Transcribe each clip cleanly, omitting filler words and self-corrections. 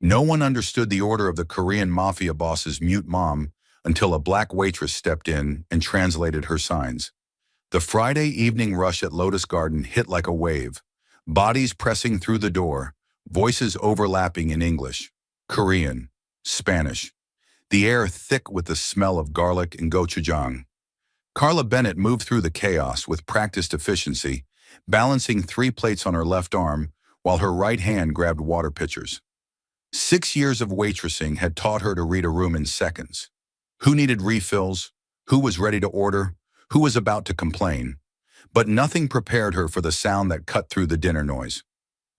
No one understood the order of the Korean Mafia boss's mute mom until a black waitress stepped in and translated her signs. The Friday evening rush at Lotus Garden hit like a wave, bodies pressing through the door, voices overlapping in English, Korean, Spanish, the air thick with the smell of garlic and gochujang. Carla Bennett moved through the chaos with practiced efficiency, balancing 3 plates on her left arm while her right hand grabbed water pitchers. 6 years of waitressing had taught her to read a room in seconds. Who needed refills? Who was ready to order? Who was about to complain? But nothing prepared her for the sound that cut through the dinner noise.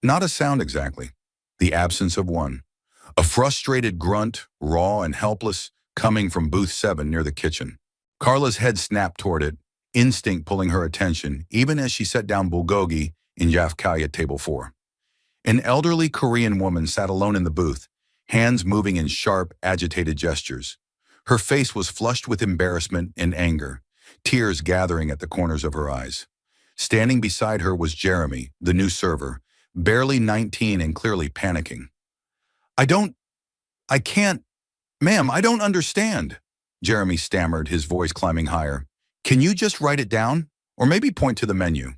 Not a sound exactly. The absence of one. A frustrated grunt, raw and helpless, coming from booth 7 near the kitchen. Carla's head snapped toward it, instinct pulling her attention, even as she set down bulgogi in Yafkaya table 4. An elderly Korean woman sat alone in the booth, hands moving in sharp, agitated gestures. Her face was flushed with embarrassment and anger, tears gathering at the corners of her eyes. Standing beside her was Jeremy, the new server, barely 19 and clearly panicking. I can't, ma'am, I don't understand, Jeremy stammered, his voice climbing higher. Can you just write it down? Or maybe point to the menu?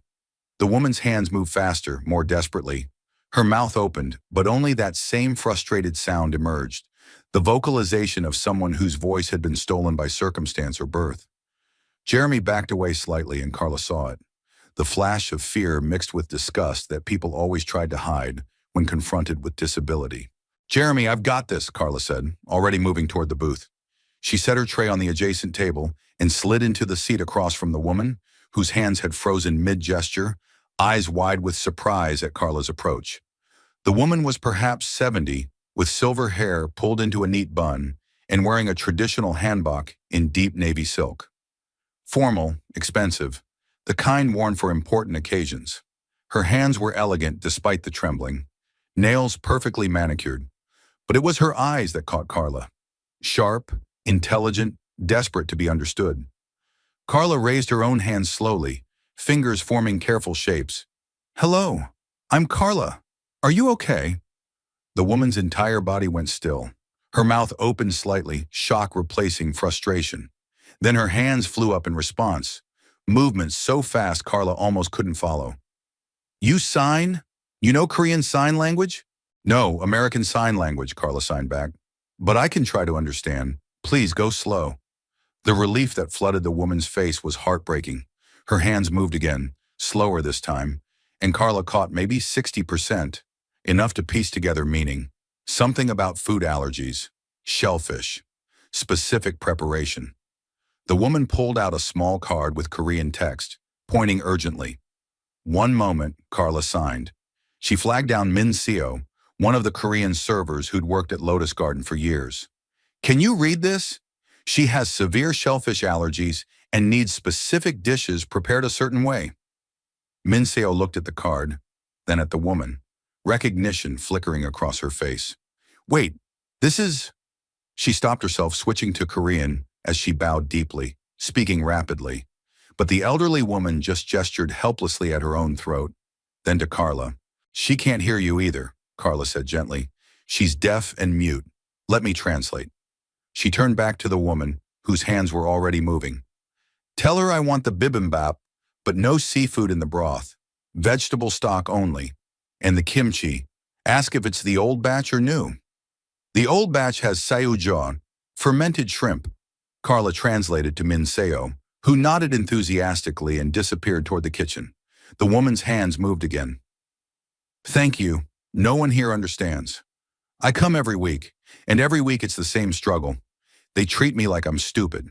The woman's hands moved faster, more desperately. Her mouth opened, but only that same frustrated sound emerged, the vocalization of someone whose voice had been stolen by circumstance or birth. Jeremy backed away slightly and Carla saw it, the flash of fear mixed with disgust that people always tried to hide when confronted with disability. Jeremy, I've got this, Carla said, already moving toward the booth. She set her tray on the adjacent table and slid into the seat across from the woman, whose hands had frozen mid-gesture, eyes wide with surprise at Carla's approach. The woman was perhaps 70, with silver hair pulled into a neat bun and wearing a traditional hanbok in deep navy silk. Formal, expensive, the kind worn for important occasions. Her hands were elegant despite the trembling, nails perfectly manicured. But it was her eyes that caught Carla. Sharp, intelligent, desperate to be understood. Carla raised her own hands slowly, fingers forming careful shapes. Hello, I'm Carla. Are you okay? The woman's entire body went still. Her mouth opened slightly, shock replacing frustration. Then her hands flew up in response, movements so fast Carla almost couldn't follow. You sign? You know Korean Sign Language? No, American Sign Language, Carla signed back. But I can try to understand. Please go slow. The relief that flooded the woman's face was heartbreaking. Her hands moved again, slower this time, and Carla caught maybe 60%, enough to piece together meaning. Something about food allergies, shellfish, specific preparation. The woman pulled out a small card with Korean text, pointing urgently. One moment, Carla signed. She flagged down Min Seo, one of the Korean servers who'd worked at Lotus Garden for years. Can you read this? She has severe shellfish allergies and needs specific dishes prepared a certain way. Min Seo looked at the card, then at the woman, recognition flickering across her face. Wait, this is... She stopped herself, switching to Korean as she bowed deeply, speaking rapidly. But the elderly woman just gestured helplessly at her own throat, then to Carla. She can't hear you either, Carla said gently. She's deaf and mute. Let me translate. She turned back to the woman, whose hands were already moving. Tell her I want the bibimbap, but no seafood in the broth. Vegetable stock only. And the kimchi. Ask if it's the old batch or new. The old batch has sayujeon, fermented shrimp. Carla translated to Min Seo, who nodded enthusiastically and disappeared toward the kitchen. The woman's hands moved again. Thank you. No one here understands. I come every week, and every week it's the same struggle. They treat me like I'm stupid.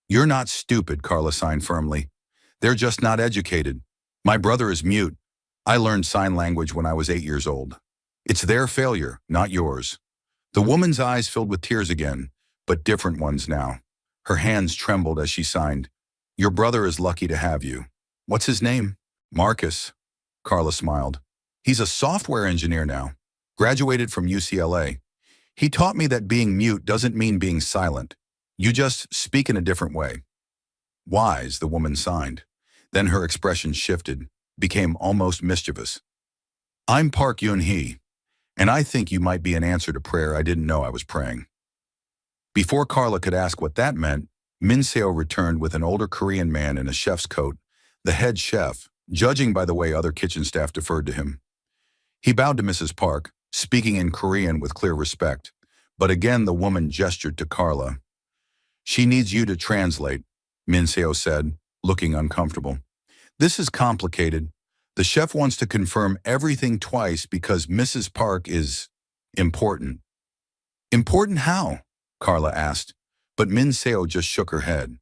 You're not stupid, Carla signed firmly. They're just not educated. My brother is mute. I learned sign language when I was 8 years old. It's their failure, not yours. The woman's eyes filled with tears again, but different ones now. Her hands trembled as she signed. Your brother is lucky to have you. What's his name? Marcus. Carla smiled. He's a software engineer now. Graduated from UCLA. He taught me that being mute doesn't mean being silent. You just speak in a different way. Wise, the woman signed. Then her expression shifted, became almost mischievous. I'm Park Yun-hee. And I think you might be an answer to prayer I didn't know I was praying. Before Carla could ask what that meant, Min Seo returned with an older Korean man in a chef's coat, the head chef, judging by the way other kitchen staff deferred to him. He bowed to Mrs. Park, speaking in Korean with clear respect. But again the woman gestured to Carla. She needs you to translate, Min Seo said, looking uncomfortable. This is complicated. The chef wants to confirm everything twice because Mrs. Park is important. Important how? Carla asked, but Min Seo just shook her head.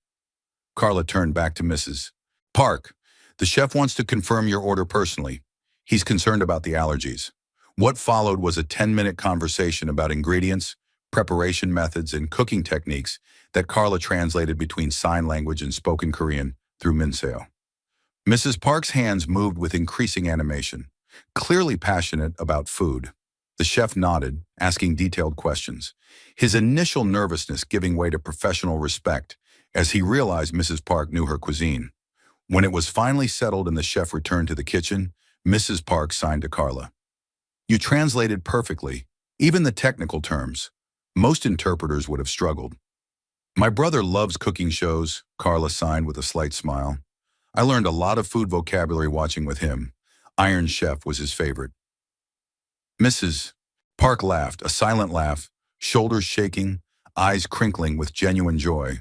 Carla turned back to Mrs. Park. The chef wants to confirm your order personally. He's concerned about the allergies. What followed was a 10-minute conversation about ingredients, preparation methods, and cooking techniques that Carla translated between sign language and spoken Korean through Min Seo. Mrs. Park's hands moved with increasing animation, clearly passionate about food. The chef nodded, asking detailed questions, his initial nervousness giving way to professional respect as he realized Mrs. Park knew her cuisine. When it was finally settled and the chef returned to the kitchen, Mrs. Park signed to Carla. You translated perfectly, even the technical terms. Most interpreters would have struggled. My brother loves cooking shows, Carla signed with a slight smile. I learned a lot of food vocabulary watching with him. Iron Chef was his favorite. Mrs. Park laughed, a silent laugh, shoulders shaking, eyes crinkling with genuine joy.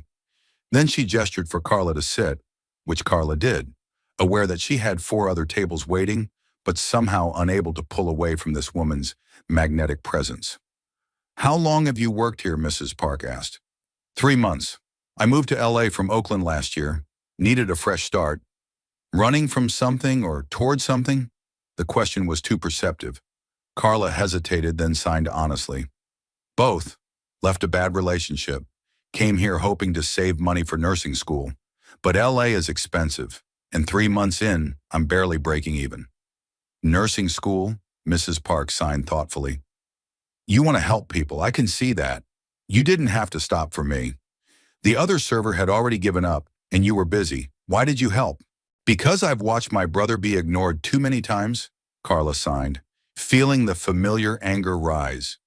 Then she gestured for Carla to sit, which Carla did, aware that she had 4 other tables waiting, but somehow unable to pull away from this woman's magnetic presence. How long have you worked here, Mrs. Park asked. 3 months. I moved to LA from Oakland last year. Needed a fresh start. Running from something or toward something? The question was too perceptive. Carla hesitated, then signed honestly. Both. Left a bad relationship. Came here hoping to save money for nursing school. But LA is expensive, and 3 months in, I'm barely breaking even. Nursing school? Mrs. Park signed thoughtfully. You want to help people, I can see that. You didn't have to stop for me. The other server had already given up, and you were busy. Why did you help? Because I've watched my brother be ignored too many times, Carla signed, feeling the familiar anger rise.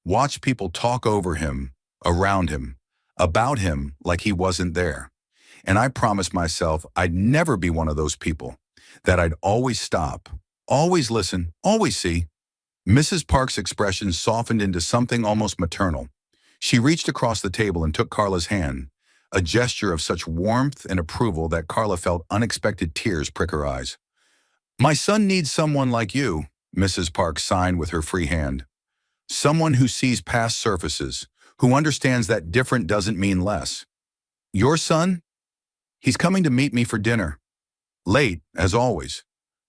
Watch people talk over him, around him, about him like he wasn't there. And I promised myself I'd never be one of those people, that I'd always stop, always listen, always see. Mrs. Park's expression softened into something almost maternal. She reached across the table and took Carla's hand, a gesture of such warmth and approval that Carla felt unexpected tears prick her eyes. My son needs someone like you, Mrs. Park signed with her free hand. Someone who sees past surfaces, who understands that different doesn't mean less. Your son? He's coming to meet me for dinner. Late, as always.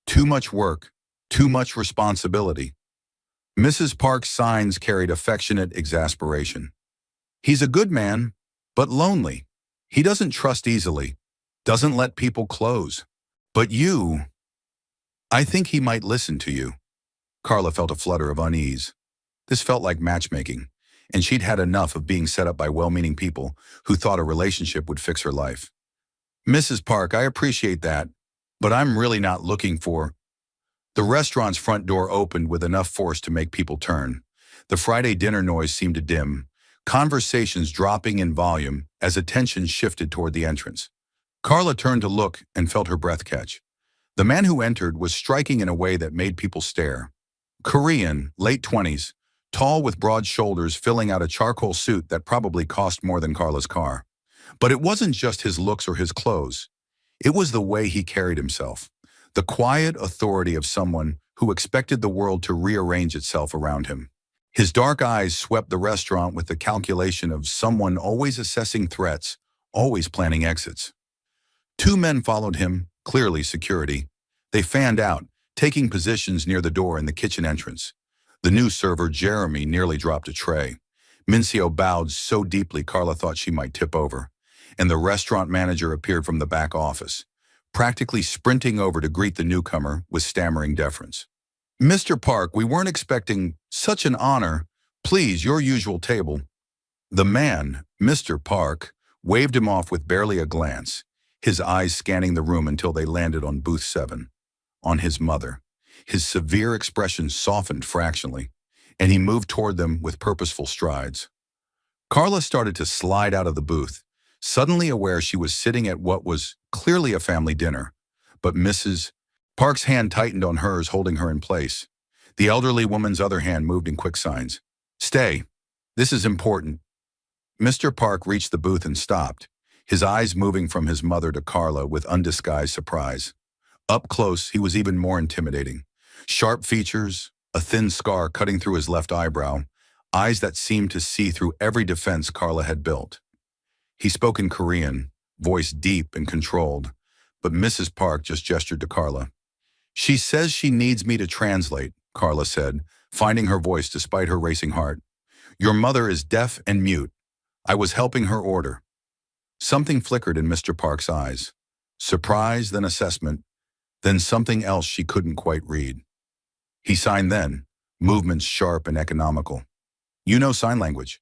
Too much work, too much responsibility. Mrs. Park's signs carried affectionate exasperation. He's a good man, but lonely. He doesn't trust easily, doesn't let people close. But you, I think he might listen to you. Carla felt a flutter of unease. This felt like matchmaking, and she'd had enough of being set up by well-meaning people who thought a relationship would fix her life. Mrs. Park, I appreciate that, but I'm really not looking for... The restaurant's front door opened with enough force to make people turn. The Friday dinner noise seemed to dim, conversations dropping in volume as attention shifted toward the entrance. Carla turned to look and felt her breath catch. The man who entered was striking in a way that made people stare. Korean, late 20s, tall with broad shoulders, filling out a charcoal suit that probably cost more than Carla's car. But it wasn't just his looks or his clothes. It was the way he carried himself. The quiet authority of someone who expected the world to rearrange itself around him. His dark eyes swept the restaurant with the calculation of someone always assessing threats, always planning exits. 2 men followed him, clearly security. They fanned out, taking positions near the door in the kitchen entrance. The new server, Jeremy, nearly dropped a tray. Min Seo bowed so deeply Carla thought she might tip over. And the restaurant manager appeared from the back office, practically sprinting over to greet the newcomer with stammering deference. Mr. Park, we weren't expecting such an honor. Please, your usual table. The man, Mr. Park, waved him off with barely a glance, his eyes scanning the room until they landed on booth 7, on his mother. His severe expression softened fractionally. and he moved toward them with purposeful strides. Carla started to slide out of the booth, suddenly aware she was sitting at what was clearly a family dinner. But Mrs. Park's hand tightened on hers, holding her in place. The elderly woman's other hand moved in quick signs. "Stay. This is important." Mr. Park reached the booth and stopped, his eyes moving from his mother to Carla with undisguised surprise. Up close, he was even more intimidating. Sharp features, a thin scar cutting through his left eyebrow, eyes that seemed to see through every defense Carla had built. He spoke in Korean, voice deep and controlled, but Mrs. Park just gestured to Carla. "She says she needs me to translate," Carla said, finding her voice despite her racing heart. "Your mother is deaf and mute. I was helping her order." Something flickered in Mr. Park's eyes. Surprise, then assessment, then something else she couldn't quite read. He signed then, movements sharp and economical. "You know sign language?"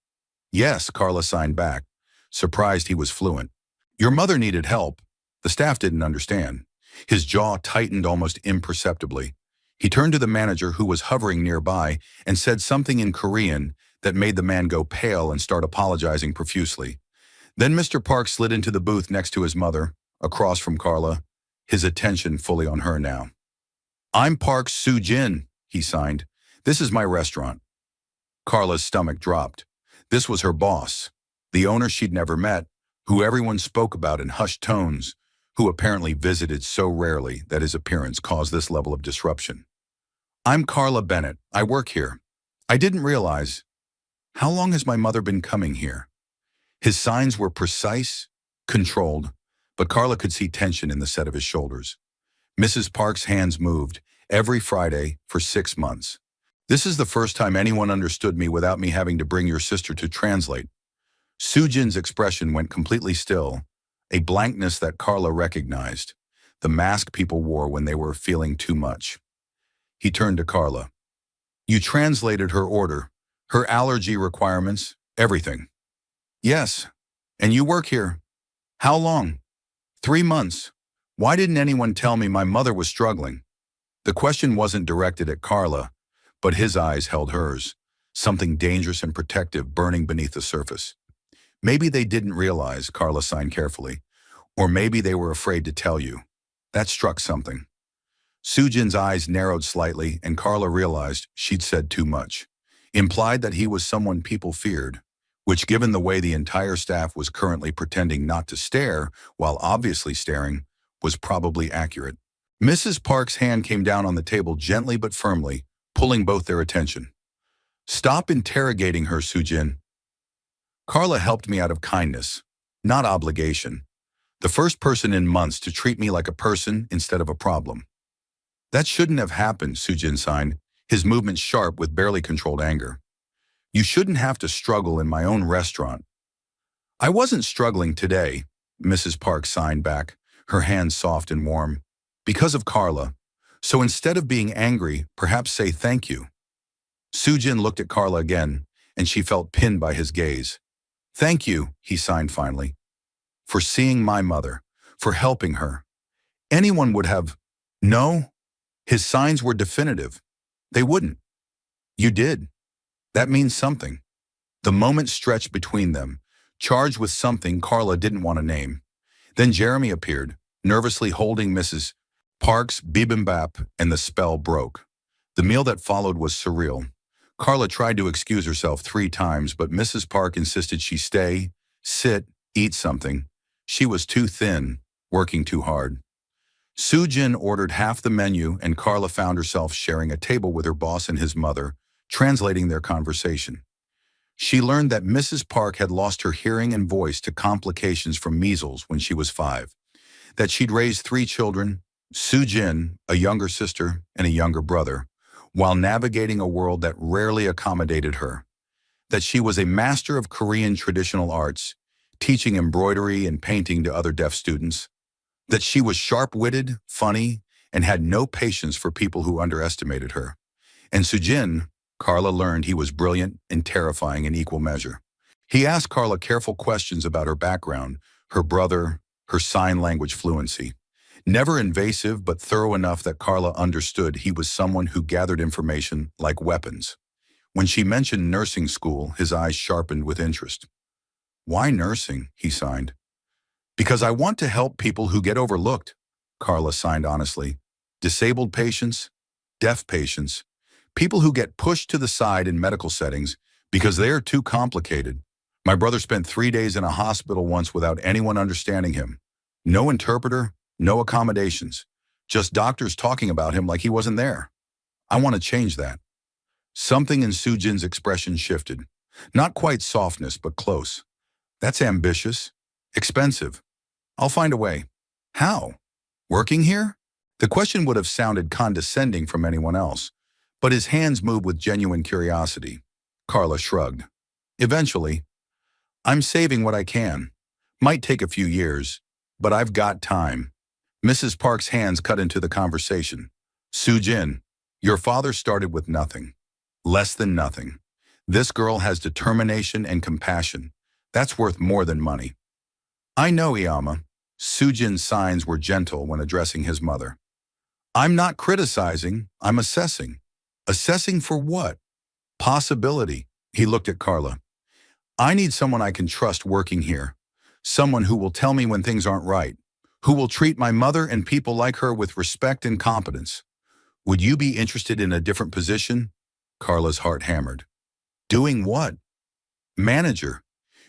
"Yes," Carla signed back, surprised he was fluent. "Your mother needed help." The staff didn't understand. His jaw tightened almost imperceptibly. He turned to the manager, who was hovering nearby, and said something in Korean that made the man go pale and start apologizing profusely. Then Mr. Park slid into the booth next to his mother, across from Carla, his attention fully on her now. "I'm Park Soo-jin," he signed. "This is my restaurant." Carla's stomach dropped. This was her boss, the owner she'd never met, who everyone spoke about in hushed tones, who apparently visited so rarely that his appearance caused this level of disruption. "I'm Carla Bennett. I work here. I didn't realize. How long has my mother been coming here?" His signs were precise, controlled, but Carla could see tension in the set of his shoulders. Mrs. Park's hands moved, every Friday for 6 months. "This is the first time anyone understood me without me having to bring your sister to translate." Soo-jin's expression went completely still, a blankness that Carla recognized, the mask people wore when they were feeling too much. He turned to Carla. "You translated her order, her allergy requirements, everything." "Yes. And you work here. How long?" 3 months. Why didn't anyone tell me my mother was struggling?" The question wasn't directed at Carla, but his eyes held hers, something dangerous and protective burning beneath the surface. "Maybe they didn't realize," Carla signed carefully. "Or maybe they were afraid to tell you." That struck something. Soo-jin's eyes narrowed slightly, and Carla realized she'd said too much. Implied that he was someone people feared, which, given the way the entire staff was currently pretending not to stare while obviously staring, was probably accurate. Mrs. Park's hand came down on the table gently but firmly, pulling both their attention. "Stop interrogating her, Soo-jin. Carla helped me out of kindness, not obligation. The first person in months to treat me like a person instead of a problem." "That shouldn't have happened," Soo-jin signed, his movements sharp with barely controlled anger. "You shouldn't have to struggle in my own restaurant." "I wasn't struggling today," Mrs. Park signed back, her hands soft and warm. "Because of Carla. So instead of being angry, perhaps say thank you." Soo-jin looked at Carla again, and she felt pinned by his gaze. "Thank you," he signed finally, "for seeing my mother, for helping her. Anyone would have—" "No." His signs were definitive. "They wouldn't." "You did. That means something." The moment stretched between them, charged with something Carla didn't want to name. Then Jeremy appeared, nervously holding Mrs. Park's bibimbap, and the spell broke. The meal that followed was surreal. Carla tried to excuse herself 3 times, but Mrs. Park insisted she stay, sit, eat something. She was too thin, working too hard. Soo-jin ordered half the menu, and Carla found herself sharing a table with her boss and his mother, translating their conversation. She learned that Mrs. Park had lost her hearing and voice to complications from measles when she was 5, that she'd raised 3 children, Soo-jin, a younger sister, and a younger brother, while navigating a world that rarely accommodated her, that she was a master of Korean traditional arts, teaching embroidery and painting to other deaf students, that she was sharp-witted, funny, and had no patience for people who underestimated her. And Soo-jin, Carla learned he was brilliant and terrifying in equal measure. He asked Carla careful questions about her background, her brother, her sign language fluency. Never invasive, but thorough enough that Carla understood he was someone who gathered information like weapons. When she mentioned nursing school, his eyes sharpened with interest. Why nursing? He signed. Because I want to help people who get overlooked, Carla signed honestly. Disabled patients, deaf patients, people who get pushed to the side in medical settings because they are too complicated. My brother spent 3 days in a hospital once without anyone understanding him. No interpreter, no accommodations. Just doctors talking about him like he wasn't there. I want to change that. Something in Sujin's expression shifted. Not quite softness, but close. That's ambitious. Expensive. I'll find a way. How? Working here? The question would have sounded condescending from anyone else, but his hands moved with genuine curiosity. Carla shrugged. Eventually. I'm saving what I can. Might take a few years, but I've got time. Mrs. Park's hands cut into the conversation. Sujin, your father started with nothing. Less than nothing. This girl has determination and compassion. That's worth more than money. I know, Iyama. Sujin's signs were gentle when addressing his mother. I'm not criticizing, I'm assessing. Assessing for what? Possibility. He looked at Carla. I need someone I can trust working here. Someone who will tell me when things aren't right. Who will treat my mother and people like her with respect and competence. Would you be interested in a different position? Carla's heart hammered. Doing what? Manager.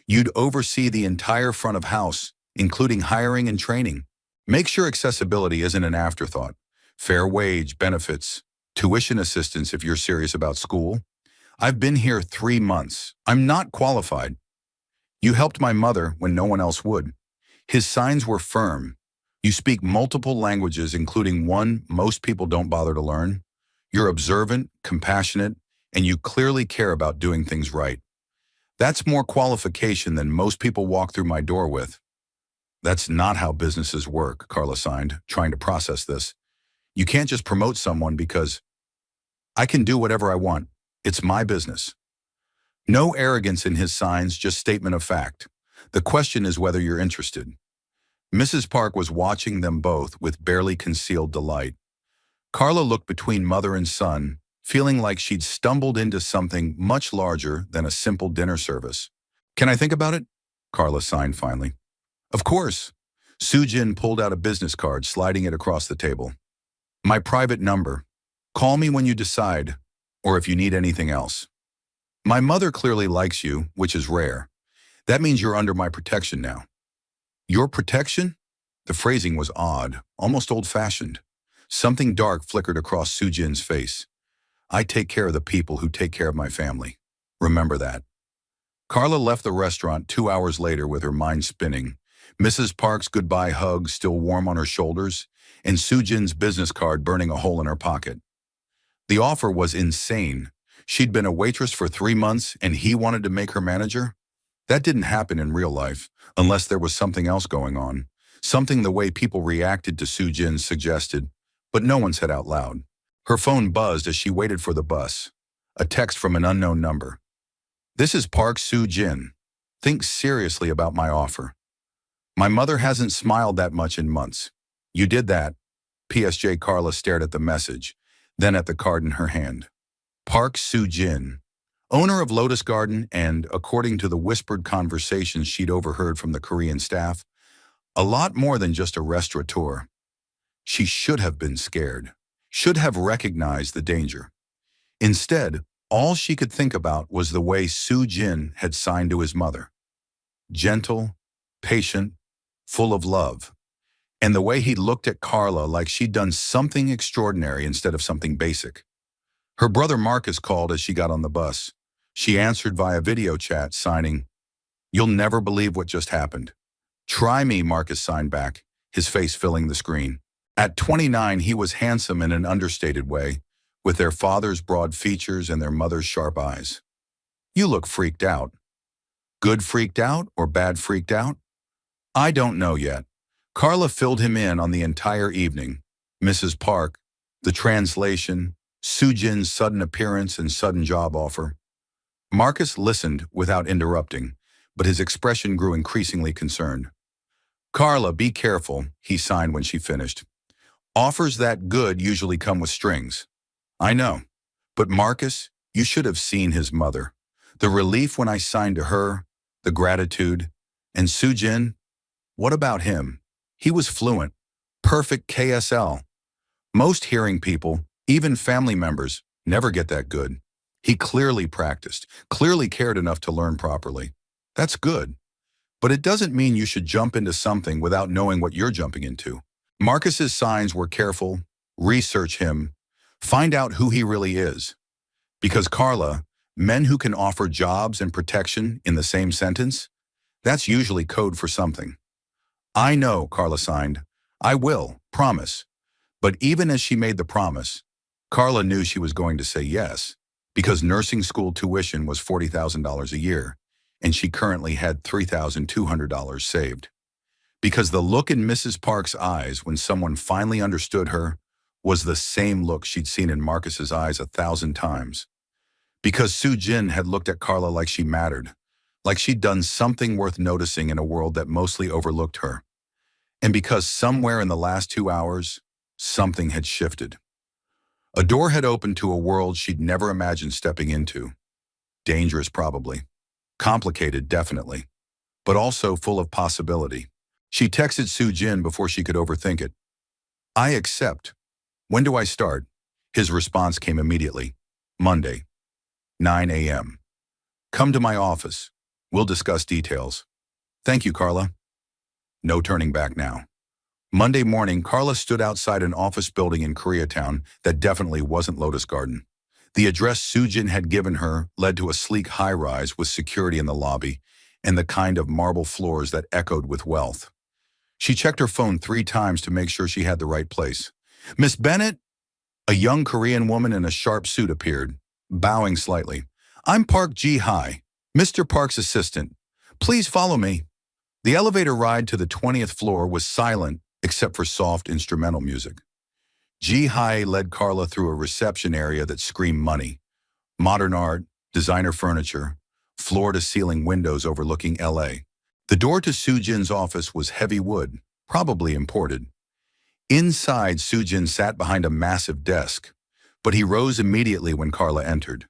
You'd oversee the entire front of house, including hiring and training. Make sure accessibility isn't an afterthought. Fair wage, benefits, tuition assistance if you're serious about school. I've been here 3 months. I'm not qualified. You helped my mother when no one else would. His signs were firm. You speak multiple languages, including one most people don't bother to learn. You're observant, compassionate, and you clearly care about doing things right. That's more qualification than most people walk through my door with. That's not how businesses work, Carla signed, trying to process this. You can't just promote someone because I can do whatever I want. It's my business. No arrogance in his signs, just statement of fact. The question is whether you're interested. Mrs. Park was watching them both with barely concealed delight. Carla looked between mother and son, feeling like she'd stumbled into something much larger than a simple dinner service. Can I think about it? Carla signed finally. Of course. Sujin pulled out a business card, sliding it across the table. My private number. Call me when you decide, or if you need anything else. My mother clearly likes you, which is rare. That means you're under my protection now. Your protection? The phrasing was odd, almost old-fashioned. Something dark flickered across Sujin's face. I take care of the people who take care of my family. Remember that. Carla left the restaurant 2 hours later with her mind spinning, Mrs. Park's goodbye hug still warm on her shoulders, and Sujin's business card burning a hole in her pocket. The offer was insane. She'd been a waitress for 3 months and he wanted to make her manager? That didn't happen in real life, unless there was something else going on. Something the way people reacted to Sujin suggested, but no one said out loud. Her phone buzzed as she waited for the bus. A text from an unknown number. This is Park Sujin. Think seriously about my offer. My mother hasn't smiled that much in months. You did that. PSJ. Carla stared at the message, then at the card in her hand. Park Sujin, owner of Lotus Garden and, according to the whispered conversations she'd overheard from the Korean staff, a lot more than just a restaurateur. She should have been scared, should have recognized the danger. Instead, all she could think about was the way Sujin had signed to his mother. Gentle, patient, full of love. And the way he'd looked at Carla like she'd done something extraordinary instead of something basic. Her brother Marcus called as she got on the bus. She answered via video chat, signing, "You'll never believe what just happened." "Try me," Marcus signed back, his face filling the screen. At 29, he was handsome in an understated way, with their father's broad features and their mother's sharp eyes. "You look freaked out." Good freaked out or bad freaked out? I don't know yet. Carla filled him in on the entire evening. Mrs. Park, the translation, Sujin's sudden appearance and sudden job offer. Marcus listened without interrupting, but his expression grew increasingly concerned. "Carla, be careful," he signed when she finished. "Offers that good usually come with strings." "I know. But Marcus, You should have seen his mother. The relief when I signed to her, the gratitude. And Sujin, what about him? He was fluent, perfect KSL. Most hearing people, even family members, never get that good. He clearly practiced, clearly cared enough to learn properly. That's good. But it doesn't mean you should jump into something without knowing what you're jumping into. Marcus's signs were careful, research him, find out who he really is. Because Carla, men who can offer jobs and protection in the same sentence, that's usually code for something. I know, Carla signed. I will, promise. But even as she made the promise, Carla knew she was going to say yes, because nursing school tuition was $40,000 a year, and she currently had $3,200 saved. Because the look in Mrs. Park's eyes when someone finally understood her was the same look she'd seen in Marcus's eyes 1,000 times. Because Sujin had looked at Carla like she mattered, like she'd done something worth noticing in a world that mostly overlooked her. And because somewhere in the last 2 hours, something had shifted. A door had opened to a world she'd never imagined stepping into. Dangerous, probably. Complicated, definitely. But also full of possibility. She texted Sujin before she could overthink it. I accept. When do I start? His response came immediately. Monday, 9 a.m. Come to my office. We'll discuss details. Thank you, Carla. No turning back now. Monday morning, Carla stood outside an office building in Koreatown that definitely wasn't Lotus Garden. The address Sujin had given her led to a sleek high-rise with security in the lobby and the kind of marble floors that echoed with wealth. She checked her phone 3 times to make sure she had the right place. Miss Bennett? A young Korean woman in a sharp suit appeared, bowing slightly. I'm Park Ji-hai, Mr. Park's assistant. Please follow me. The elevator ride to the 20th floor was silent except for soft instrumental music. Ji-hai led Carla through a reception area that screamed money. Modern art, designer furniture, floor-to-ceiling windows overlooking LA. The door to Sujin's office was heavy wood, probably imported. Inside, Sujin sat behind a massive desk, but he rose immediately when Carla entered.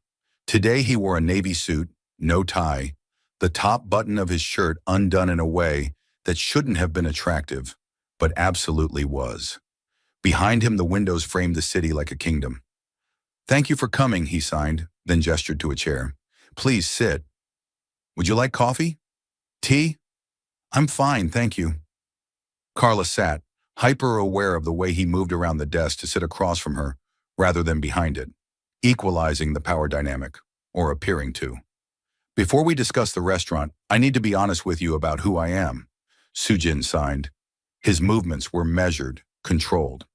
Today he wore a navy suit, no tie, the top button of his shirt undone in a way that shouldn't have been attractive, but absolutely was. Behind him, the windows framed the city like a kingdom. Thank you for coming, he signed, then gestured to a chair. Please sit. Would you like coffee? Tea? I'm fine, thank you. Carla sat, hyper-aware of the way he moved around the desk to sit across from her rather than behind it, equalizing the power dynamic, or appearing to. Before we discuss the restaurant, I need to be honest with you about who I am, Sujin signed. His movements were measured, controlled.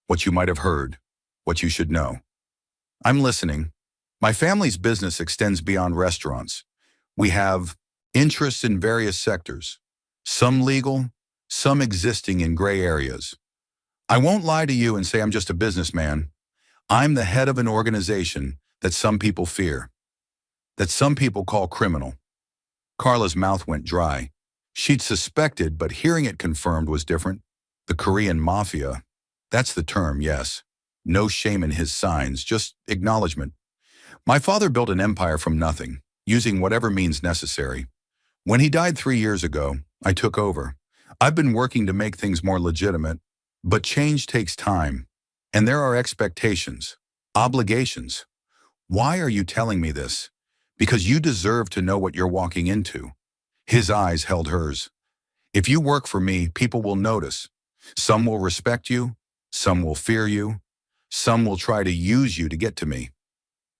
What you might have heard, what you should know. I'm listening. My family's business extends beyond restaurants. We have interests in various sectors, some legal, some existing in gray areas. I won't lie to you and say I'm just a businessman. I'm the head of an organization that some people fear, that some people call criminal. Carla's mouth went dry. She'd suspected, but hearing it confirmed was different. The Korean Mafia. That's the term, yes. No shame in his signs, just acknowledgement. My father built an empire from nothing, using whatever means necessary. When he died 3 years ago, I took over. I've been working to make things more legitimate, but change takes time, and there are expectations, obligations. Why are you telling me this? Because you deserve to know what you're walking into. His eyes held hers. If you work for me, people will notice. Some will respect you, some will fear you, some will try to use you to get to me.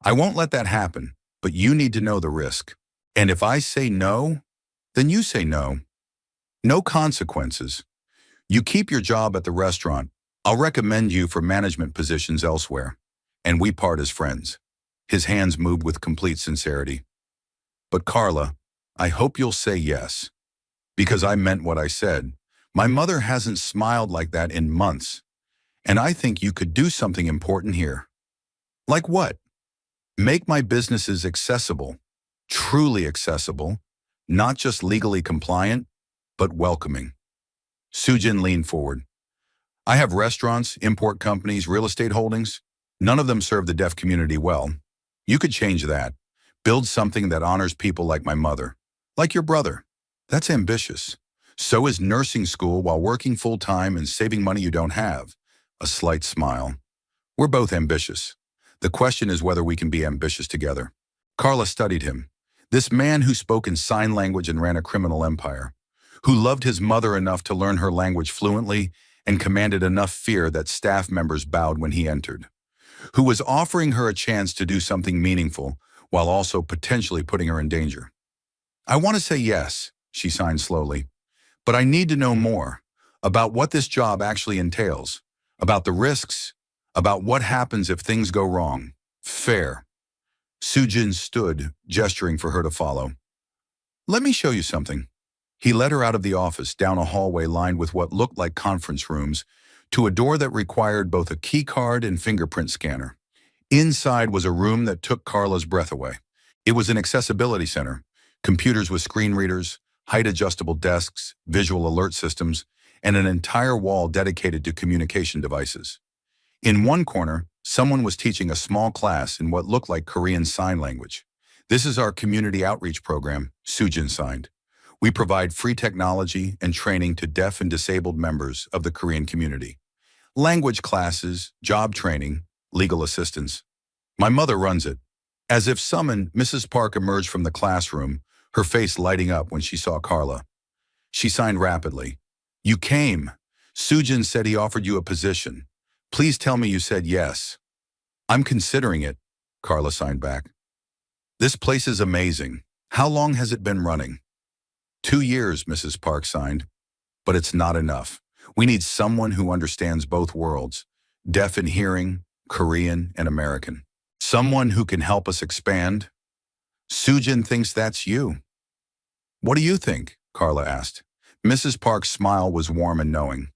I won't let that happen, but you need to know the risk. And if I say no, then you say no. No consequences. You keep your job at the restaurant. I'll recommend you for management positions elsewhere. And we part as friends. His hands moved with complete sincerity. But Carla, I hope you'll say yes. Because I meant what I said. My mother hasn't smiled like that in months. And I think you could do something important here. Like what? Make my businesses accessible, truly accessible, not just legally compliant, but welcoming. Sujin leaned forward. I have restaurants, import companies, real estate holdings. None of them serve the deaf community well. You could change that. Build something that honors people like my mother, like your brother. That's ambitious. So is nursing school while working full-time and saving money you don't have. A slight smile. We're both ambitious. The question is whether we can be ambitious together. Carla studied him. This man who spoke in sign language and ran a criminal empire, who loved his mother enough to learn her language fluently and commanded enough fear that staff members bowed when he entered, who was offering her a chance to do something meaningful while also potentially putting her in danger. I want to say yes, she signed slowly, but I need to know more about what this job actually entails, about the risks, about what happens if things go wrong. Fair. Sujin stood, gesturing for her to follow. Let me show you something. He led her out of the office, down a hallway lined with what looked like conference rooms, to a door that required both a key card and fingerprint scanner. Inside was a room that took Carla's breath away. It was an accessibility center, computers with screen readers, height-adjustable desks, visual alert systems, and an entire wall dedicated to communication devices. In one corner, someone was teaching a small class in what looked like Korean Sign Language. This is our community outreach program, Sujin signed. We provide free technology and training to deaf and disabled members of the Korean community. Language classes, job training, legal assistance. My mother runs it. As if summoned, Mrs. Park emerged from the classroom, her face lighting up when she saw Carla. She signed rapidly. You came. Sujin said he offered you a position. Please tell me you said yes. I'm considering it, Carla signed back. This place is amazing. How long has it been running? 2 years, Mrs. Park signed. But it's not enough. We need someone who understands both worlds, deaf and hearing, Korean and American. Someone who can help us expand. Sujin thinks that's you. What do you think? Carla asked. Mrs. Park's smile was warm and knowing.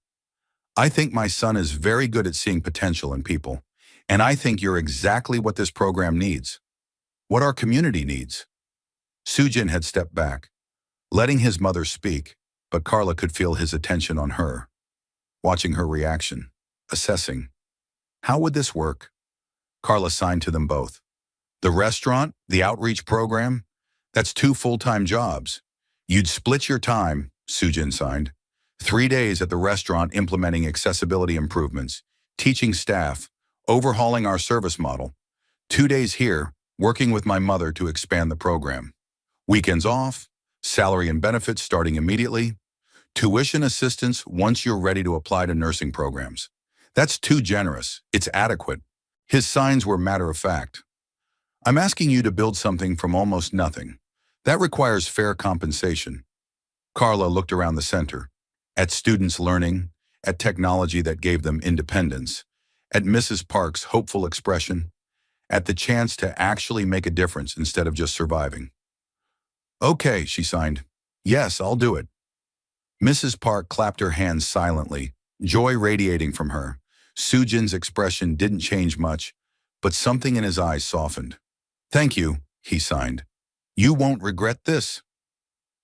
I think my son is very good at seeing potential in people, and I think you're exactly what this program needs. What our community needs. Sujin had stepped back, letting his mother speak, but Carla could feel his attention on her, watching her reaction, assessing. How would this work? Carla signed to them both. The restaurant, the outreach program, that's 2 full-time jobs. You'd split your time, Sujin signed. 3 days at the restaurant implementing accessibility improvements, teaching staff, overhauling our service model. 2 days here, working with my mother to expand the program. Weekends off, salary and benefits starting immediately, tuition assistance once you're ready to apply to nursing programs. That's too generous. It's adequate. His signs were matter of fact. I'm asking you to build something from almost nothing. That requires fair compensation. Carla looked around the center, at students learning, at technology that gave them independence, at Mrs. Park's hopeful expression, at the chance to actually make a difference instead of just surviving. Okay, she signed. Yes, I'll do it. Mrs. Park clapped her hands silently, joy radiating from her. Sujin's expression didn't change much, but something in his eyes softened. Thank you, he signed. You won't regret this.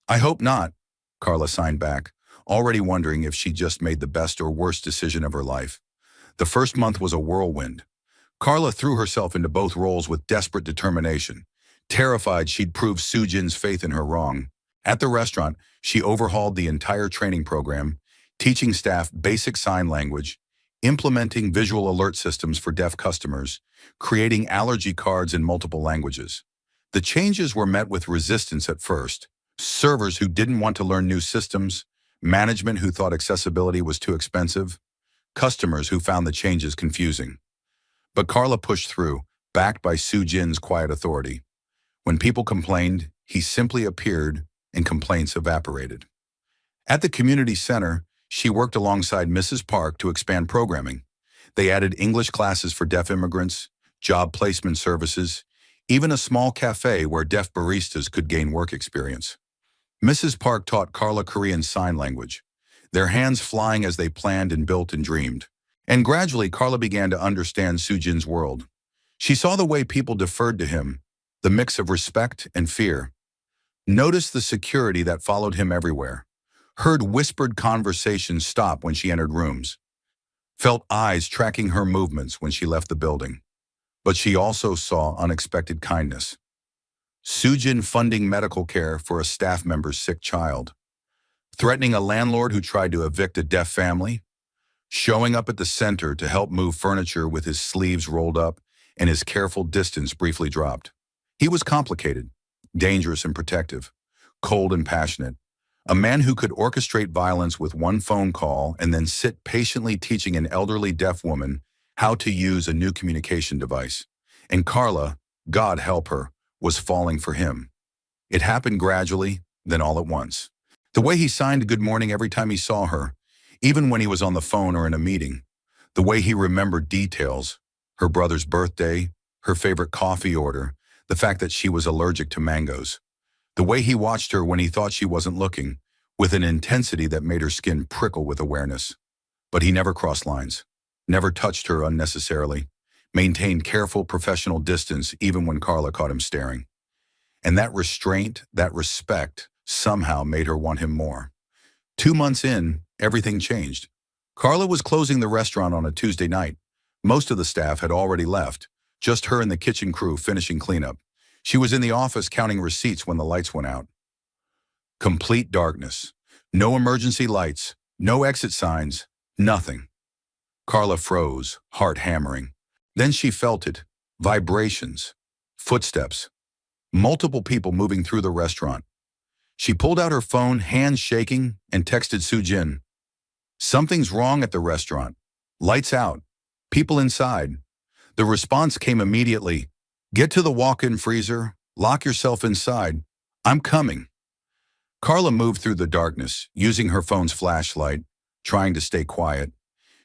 I hope not, Carla signed back, already wondering if she just made the best or worst decision of her life. The first month was a whirlwind. Carla threw herself into both roles with desperate determination, terrified she'd prove Sujin's faith in her wrong. At the restaurant, she overhauled the entire training program, teaching staff basic sign language, implementing visual alert systems for deaf customers, creating allergy cards in multiple languages. The changes were met with resistance at first. Servers who didn't want to learn new systems, management who thought accessibility was too expensive, customers who found the changes confusing. But Carla pushed through, backed by Sujin's quiet authority. When people complained, he simply appeared and complaints evaporated. At the community center, she worked alongside Mrs. Park to expand programming. They added English classes for deaf immigrants, job placement services, even a small cafe where deaf baristas could gain work experience. Mrs. Park taught Carla Korean Sign Language, their hands flying as they planned and built and dreamed. And gradually, Carla began to understand Sujin's world. She saw the way people deferred to him, the mix of respect and fear. Noticed the security that followed him everywhere. Heard whispered conversations stop when she entered rooms. Felt eyes tracking her movements when she left the building. But she also saw unexpected kindness. Sujin funding medical care for a staff member's sick child, threatening a landlord who tried to evict a deaf family, showing up at the center to help move furniture with his sleeves rolled up and his careful distance briefly dropped. He was complicated, dangerous and protective, cold and passionate, a man who could orchestrate violence with one phone call and then sit patiently teaching an elderly deaf woman how to use a new communication device. And Carla, God help her, was falling for him. It happened gradually, then all at once. The way he signed good morning every time he saw her, even when he was on the phone or in a meeting. The way he remembered details, her brother's birthday, her favorite coffee order, the fact that she was allergic to mangoes. The way he watched her when he thought she wasn't looking, with an intensity that made her skin prickle with awareness. But he never crossed lines, never touched her unnecessarily, maintained careful professional distance even when Carla caught him staring. And that restraint, that respect, somehow made her want him more. 2 months in, everything changed. Carla was closing the restaurant on a Tuesday night. Most of the staff had already left, just her and the kitchen crew finishing cleanup. She was in the office counting receipts when the lights went out. Complete darkness. No emergency lights, no exit signs, nothing. Carla froze, heart hammering. Then she felt it. Vibrations. Footsteps. Multiple people moving through the restaurant. She pulled out her phone, hands shaking, and texted Sujin. Something's wrong at the restaurant. Lights out. People inside. The response came immediately. Get to the walk-in freezer. Lock yourself inside. I'm coming. Carla moved through the darkness, using her phone's flashlight, trying to stay quiet.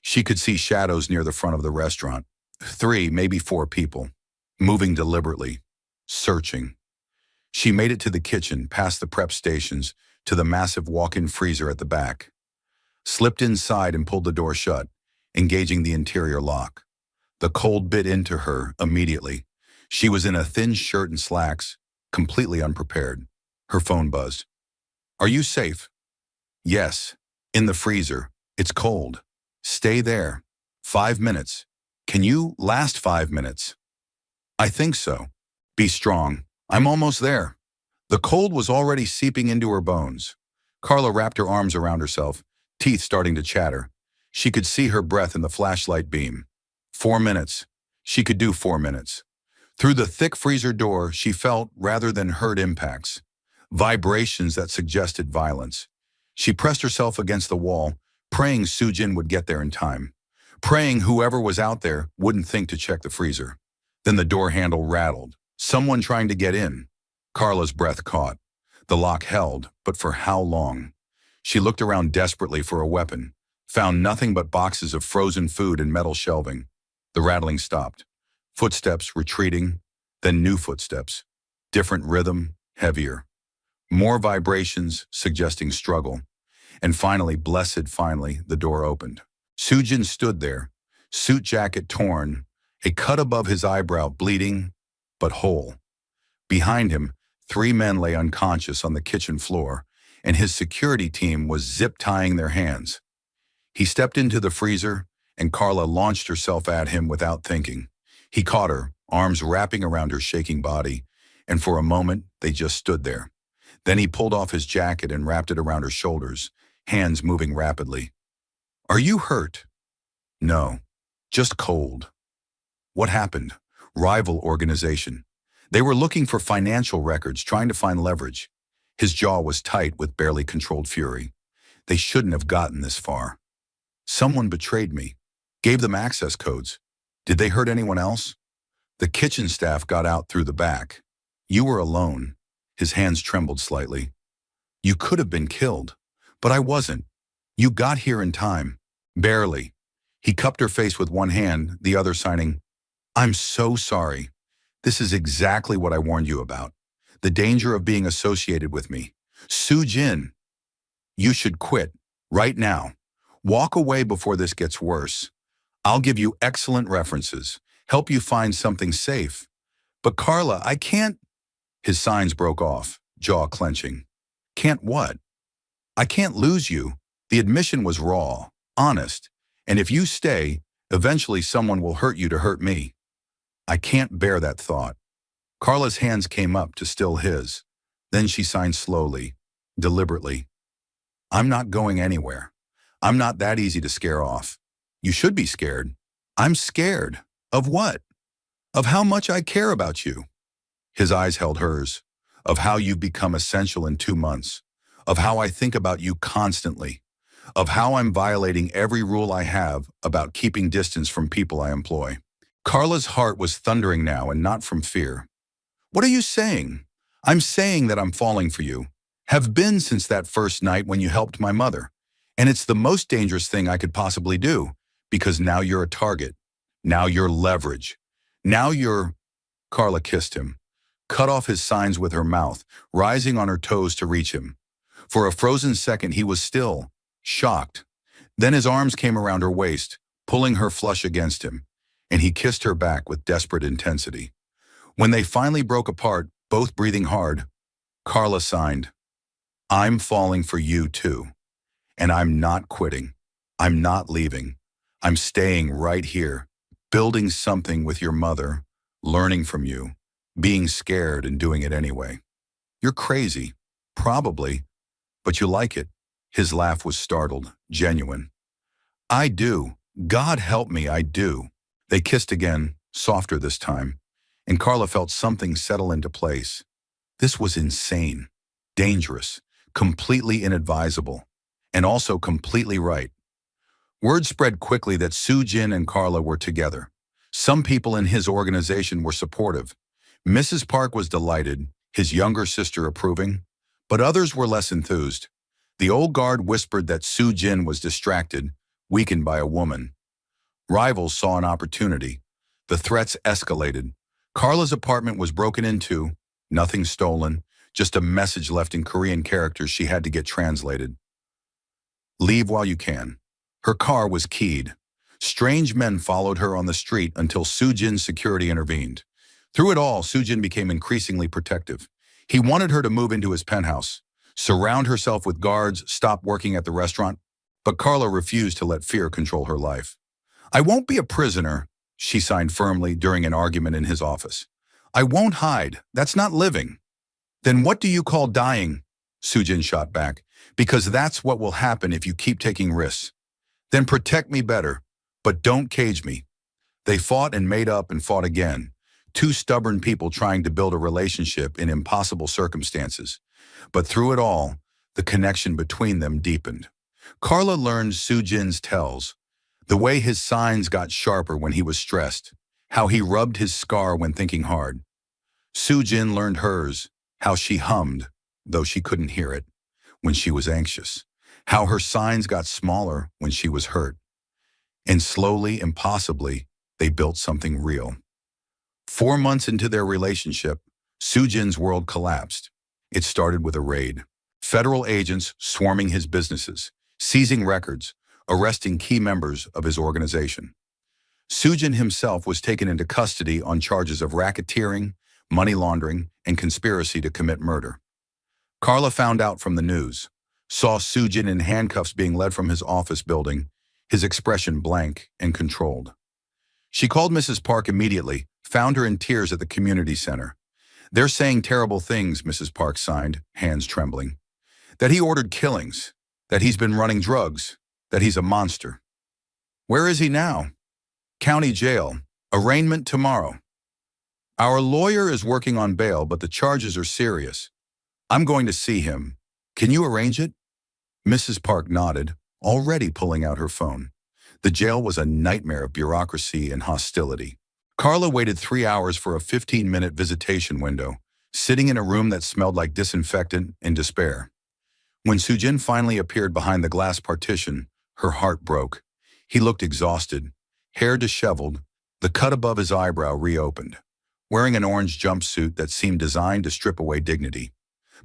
She could see shadows near the front of the restaurant. 3, maybe 4 people, moving deliberately, searching. She made it to the kitchen, past the prep stations, to the massive walk-in freezer at the back. Slipped inside and pulled the door shut, engaging the interior lock. The cold bit into her immediately. She was in a thin shirt and slacks, completely unprepared. Her phone buzzed. Are you safe? Yes. In the freezer. It's cold. Stay there. 5 minutes. Can you last 5 minutes? I think so. Be strong. I'm almost there. The cold was already seeping into her bones. Carla wrapped her arms around herself, teeth starting to chatter. She could see her breath in the flashlight beam. 4 minutes. She could do 4 minutes. Through the thick freezer door, she felt, rather than heard, impacts. Vibrations that suggested violence. She pressed herself against the wall, praying Sujin would get there in time. Praying whoever was out there wouldn't think to check the freezer. Then the door handle rattled. Someone trying to get in. Carla's breath caught. The lock held, but for how long? She looked around desperately for a weapon, found nothing but boxes of frozen food and metal shelving. The rattling stopped. Footsteps retreating, then new footsteps. Different rhythm, heavier. More vibrations suggesting struggle. And finally, finally, the door opened. Sujin stood there, suit jacket torn, a cut above his eyebrow bleeding, but whole. Behind him, 3 men lay unconscious on the kitchen floor, and his security team was zip-tying their hands. He stepped into the freezer, and Carla launched herself at him without thinking. He caught her, arms wrapping around her shaking body, and for a moment, they just stood there. Then he pulled off his jacket and wrapped it around her shoulders, hands moving rapidly. Are you hurt? No, just cold. What happened? Rival organization. They were looking for financial records, trying to find leverage. His jaw was tight with barely controlled fury. They shouldn't have gotten this far. Someone betrayed me. Gave them access codes. Did they hurt anyone else? The kitchen staff got out through the back. You were alone. His hands trembled slightly. You could have been killed, but I wasn't. You got here in time. Barely. He cupped her face with one hand, the other signing, I'm so sorry. This is exactly what I warned you about. The danger of being associated with me. Sujin, you should quit, right now. Walk away before this gets worse. I'll give you excellent references, help you find something safe. But Carla, I can't. His signs broke off, jaw clenching. Can't what? I can't lose you. The admission was raw, honest. And if you stay, eventually someone will hurt you to hurt me. I can't bear that thought. Carla's hands came up to still his. Then she signed slowly, deliberately. I'm not going anywhere. I'm not that easy to scare off. You should be scared. I'm scared. Of what? Of how much I care about you. His eyes held hers. Of how you've become essential in 2 months. Of how I think about you constantly. Of how I'm violating every rule I have about keeping distance from people I employ. Carla's heart was thundering now, and not from fear. What are you saying? I'm saying that I'm falling for you. Have been since that first night when you helped my mother. And it's the most dangerous thing I could possibly do, because now you're a target. Now you're leverage. Now you're... Carla kissed him, cut off his signs with her mouth, rising on her toes to reach him. For a frozen second he was still, shocked. Then his arms came around her waist, pulling her flush against him, and he kissed her back with desperate intensity. When they finally broke apart, both breathing hard, Carla signed, I'm falling for you too. And I'm not quitting. I'm not leaving. I'm staying right here, building something with your mother, learning from you, being scared and doing it anyway. You're crazy, probably, but you like it. His laugh was startled, genuine. I do. God help me, I do. They kissed again, softer this time, and Carla felt something settle into place. This was insane, dangerous, completely inadvisable, and also completely right. Word spread quickly that Soo-jin and Carla were together. Some people in his organization were supportive. Mrs. Park was delighted, his younger sister approving, but others were less enthused. The old guard whispered that Soo-jin was distracted, weakened by a woman. Rivals saw an opportunity. The threats escalated. Carla's apartment was broken into, nothing stolen, just a message left in Korean characters she had to get translated. Leave while you can. Her car was keyed. Strange men followed her on the street until Soo-jin's security intervened. Through it all, Soo-jin became increasingly protective. He wanted her to move into his penthouse, surround herself with guards, stop working at the restaurant, but Carla refused to let fear control her life. I won't be a prisoner, she signed firmly during an argument in his office. I won't hide. That's not living. Then what do you call dying? Soo-jin shot back. Because that's what will happen if you keep taking risks. Then protect me better, but don't cage me. They fought and made up and fought again. Two stubborn people trying to build a relationship in impossible circumstances. But through it all, the connection between them deepened. Carla learned Soo-jin's tells, the way his signs got sharper when he was stressed, how he rubbed his scar when thinking hard. Soo-jin learned hers, how she hummed, though she couldn't hear it, when she was anxious, how her signs got smaller when she was hurt. And slowly, impossibly, they built something real. 4 months into their relationship, Soo-jin's world collapsed. It started with a raid. Federal agents swarming his businesses, seizing records, arresting key members of his organization. Soo-jin himself was taken into custody on charges of racketeering, money laundering, and conspiracy to commit murder. Carla found out from the news, saw Soo-jin in handcuffs being led from his office building, his expression blank and controlled. She called Mrs. Park immediately, found her in tears at the community center. They're saying terrible things, Mrs. Park signed, hands trembling. That he ordered killings, that he's been running drugs, that he's a monster. Where is he now? County jail. Arraignment tomorrow. Our lawyer is working on bail, but the charges are serious. I'm going to see him. Can you arrange it? Mrs. Park nodded, already pulling out her phone. The jail was a nightmare of bureaucracy and hostility. Carla waited 3 hours for a 15-minute visitation window, sitting in a room that smelled like disinfectant and despair. When Soo-jin finally appeared behind the glass partition, her heart broke. He looked exhausted, hair disheveled, the cut above his eyebrow reopened, wearing an orange jumpsuit that seemed designed to strip away dignity.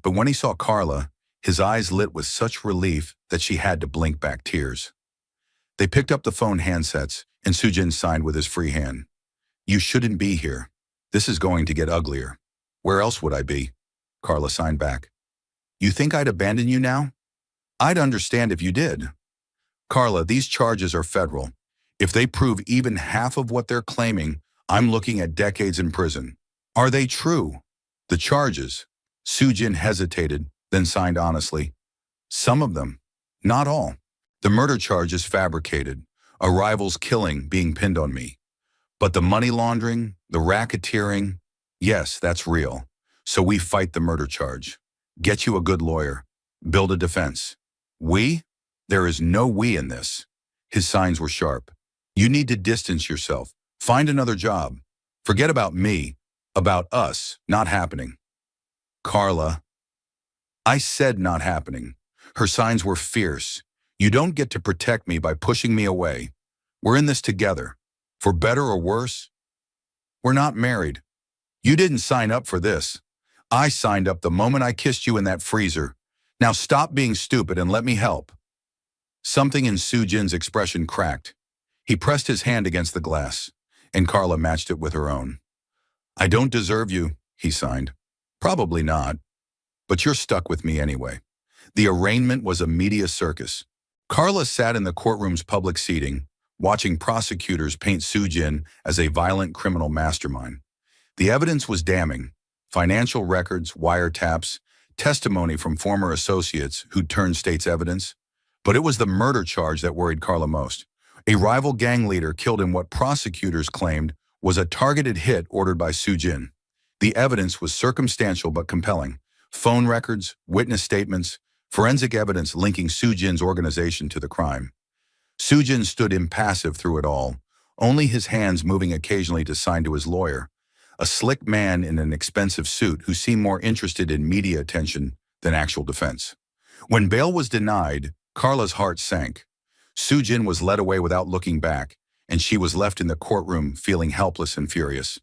But when he saw Carla, his eyes lit with such relief that she had to blink back tears. They picked up the phone handsets, and Soo-jin signed with his free hand. You shouldn't be here. This is going to get uglier. Where else would I be? Carla signed back. You think I'd abandon you now? I'd understand if you did. Carla, these charges are federal. If they prove even half of what they're claiming, I'm looking at decades in prison. Are they true? The charges. Sujin hesitated, then signed honestly. Some of them. Not all. The murder charge is fabricated. A rival's killing being pinned on me. But the money laundering, the racketeering, yes, that's real. So we fight the murder charge. Get you a good lawyer. Build a defense. We? There is no we in this. His signs were sharp. You need to distance yourself. Find another job. Forget about me. About us. Not happening. Carla. I said not happening. Her signs were fierce. You don't get to protect me by pushing me away. We're in this together. For better or worse. We're not married. You didn't sign up for this. I signed up the moment I kissed you in that freezer. Now stop being stupid and let me help. Something in Sujin's expression cracked. He pressed his hand against the glass, and Carla matched it with her own. I don't deserve you, he signed. Probably not. But you're stuck with me anyway. The arraignment was a media circus. Carla sat in the courtroom's public seating, watching prosecutors paint Sujin as a violent criminal mastermind. The evidence was damning. Financial records, wiretaps, testimony from former associates who'd turned state's evidence. But it was the murder charge that worried Carla most. A rival gang leader killed in what prosecutors claimed was a targeted hit ordered by Sujin. The evidence was circumstantial but compelling. Phone records, witness statements, forensic evidence linking Sujin's organization to the crime. Sujin stood impassive through it all, only his hands moving occasionally to sign to his lawyer, a slick man in an expensive suit who seemed more interested in media attention than actual defense. When bail was denied, Carla's heart sank. Sujin was led away without looking back, and she was left in the courtroom feeling helpless and furious.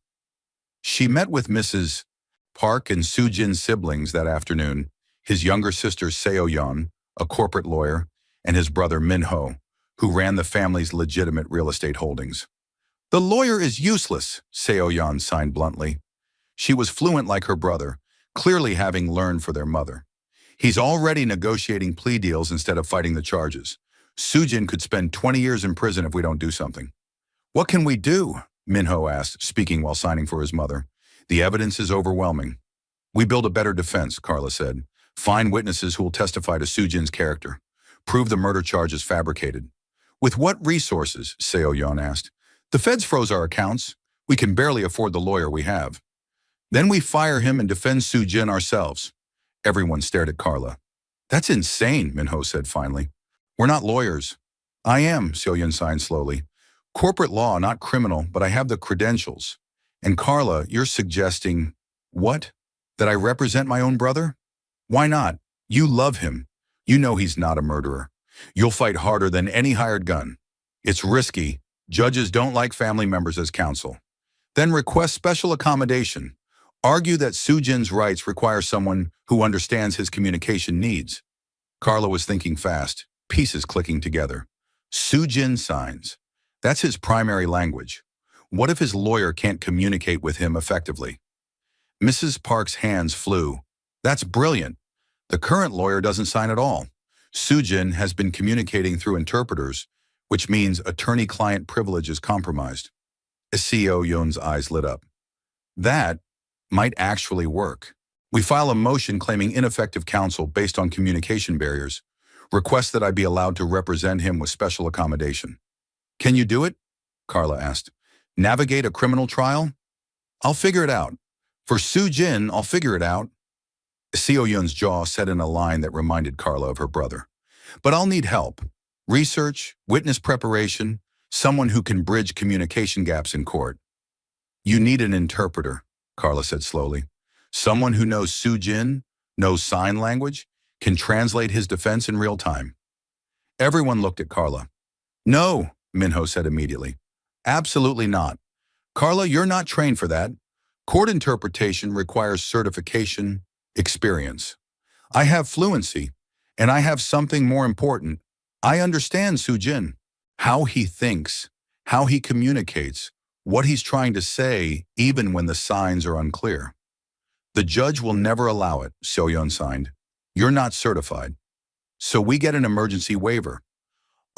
She met with Mrs. Park and Sujin's siblings that afternoon, his younger sister Seo-yeon, a corporate lawyer, and his brother Min-ho, who ran the family's legitimate real estate holdings. The lawyer is useless, Seo-yeon signed bluntly. She was fluent like her brother, clearly having learned for their mother. He's already negotiating plea deals instead of fighting the charges. Sujin could spend 20 years in prison if we don't do something. What can we do? Min-ho asked, speaking while signing for his mother. The evidence is overwhelming. We build a better defense, Carla said. Find witnesses who will testify to Sujin's character. Prove the murder charge is fabricated. With what resources? Seo-yeon asked. The feds froze our accounts. We can barely afford the lawyer we have. Then we fire him and defend Sujin ourselves. Everyone stared at Carla. That's insane, Min-ho said finally. We're not lawyers. I am, Seo-yeon signed slowly. Corporate law, not criminal, but I have the credentials. And Carla, you're suggesting, what? That I represent my own brother? Why not? You love him. You know he's not a murderer. You'll fight harder than any hired gun. It's risky. Judges don't like family members as counsel. Then request special accommodation. Argue that Sujin's rights require someone who understands his communication needs. Carla was thinking fast, pieces clicking together. Sujin signs. That's his primary language. What if his lawyer can't communicate with him effectively? Mrs. Park's hands flew. That's brilliant. The current lawyer doesn't sign at all. Sujin has been communicating through interpreters, which means attorney-client privilege is compromised. Seo-yeon's eyes lit up. That might actually work. We file a motion claiming ineffective counsel based on communication barriers. Request that I be allowed to represent him with special accommodation. Can you do it? Carla asked. Navigate a criminal trial? I'll figure it out. For Sujin, I'll figure it out. Seo-yeon's jaw set in a line that reminded Carla of her brother. But I'll need help. Research, witness preparation, someone who can bridge communication gaps in court. You need an interpreter, Carla said slowly. Someone who knows Sujin, knows sign language, can translate his defense in real time. Everyone looked at Carla. No, Min-ho said immediately. Absolutely not. Carla, you're not trained for that. Court interpretation requires certification, experience. I have fluency, and I have something more important. I understand Sujin, how he thinks, how he communicates, what he's trying to say, even when the signs are unclear. The judge will never allow it, Seo-yeon signed. You're not certified. So we get an emergency waiver.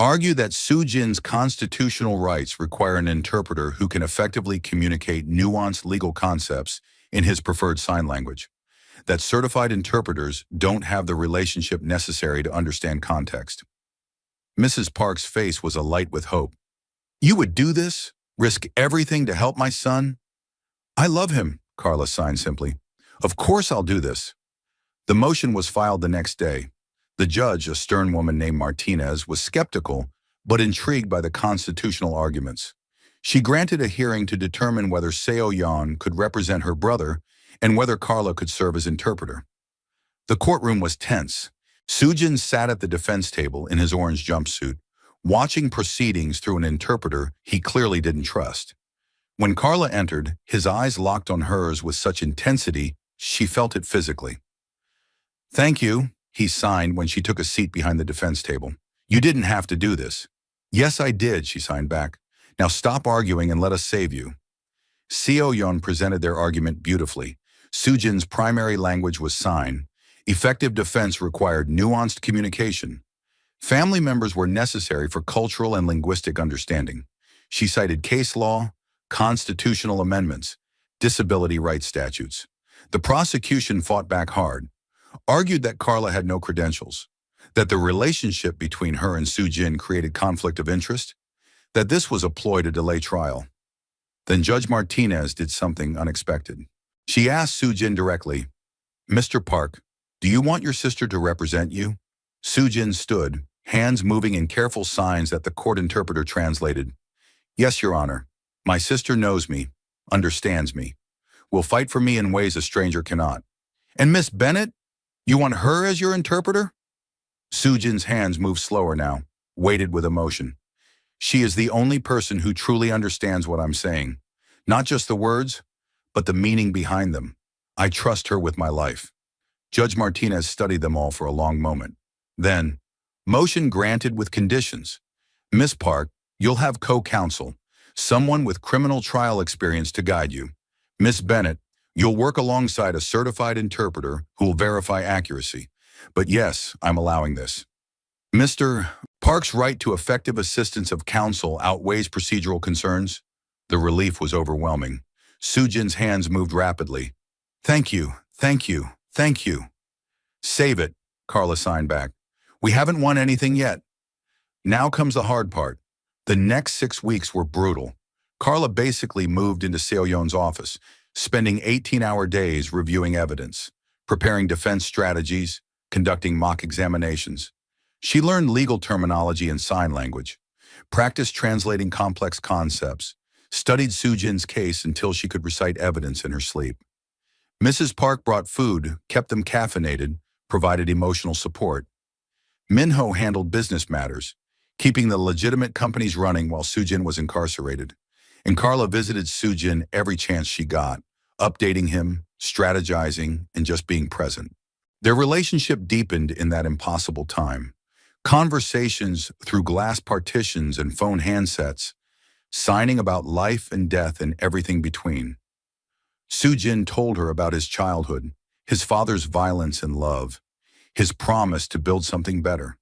Argue that Soo-jin's constitutional rights require an interpreter who can effectively communicate nuanced legal concepts in his preferred sign language. That certified interpreters don't have the relationship necessary to understand context. Mrs. Park's face was alight with hope. You would do this? Risk everything to help my son? I love him, Carla signed simply. Of course I'll do this. The motion was filed the next day. The judge, a stern woman named Martinez, was skeptical but intrigued by the constitutional arguments. She granted a hearing to determine whether Seo-yeon could represent her brother and whether Carla could serve as interpreter. The courtroom was tense. Soo-jin sat at the defense table in his orange jumpsuit, watching proceedings through an interpreter he clearly didn't trust. When Carla entered, his eyes locked on hers with such intensity she felt it physically. Thank you, he signed when she took a seat behind the defense table. You didn't have to do this. Yes, I did, she signed back. Now stop arguing and let us save you. Seo-yeon presented their argument beautifully. Soo-jin's primary language was sign. Effective defense required nuanced communication. Family members were necessary for cultural and linguistic understanding. She cited case law, constitutional amendments, disability rights statutes. The prosecution fought back hard, argued that Carla had no credentials, that the relationship between her and Soo-jin created conflict of interest, that this was a ploy to delay trial. Then Judge Martinez did something unexpected. She asked Soo-jin directly, Mr. Park, do you want your sister to represent you? Soo-jin stood, hands moving in careful signs that the court interpreter translated. Yes, Your Honor. My sister knows me, understands me, will fight for me in ways a stranger cannot. And Miss Bennett? You want her as your interpreter? Soo-jin's hands moved slower now, weighted with emotion. She is the only person who truly understands what I'm saying. Not just the words, but the meaning behind them. I trust her with my life. Judge Martinez studied them all for a long moment. Then, motion granted with conditions. Miss Park, you'll have co-counsel, someone with criminal trial experience to guide you. Miss Bennett, you'll work alongside a certified interpreter who will verify accuracy. But yes, I'm allowing this. Mr. Park's right to effective assistance of counsel outweighs procedural concerns. The relief was overwhelming. Soo-jin's hands moved rapidly. Thank you, thank you, thank you. Save it, Carla signed back. We haven't won anything yet. Now comes the hard part. The next 6 weeks were brutal. Carla basically moved into Seo-yeon's office, spending 18-hour days reviewing evidence, preparing defense strategies, conducting mock examinations. She learned legal terminology and sign language, practiced translating complex concepts, studied Soo-jin's case until she could recite evidence in her sleep. Mrs. Park brought food, kept them caffeinated, provided emotional support. Minho handled business matters, keeping the legitimate companies running while Soo-jin was incarcerated. And Carla visited Soo-jin every chance she got, updating him, strategizing, and just being present. Their relationship deepened in that impossible time. Conversations through glass partitions and phone handsets, signing about life and death and everything between. Soo-jin told her about his childhood, his father's violence and love, his promise to build something better.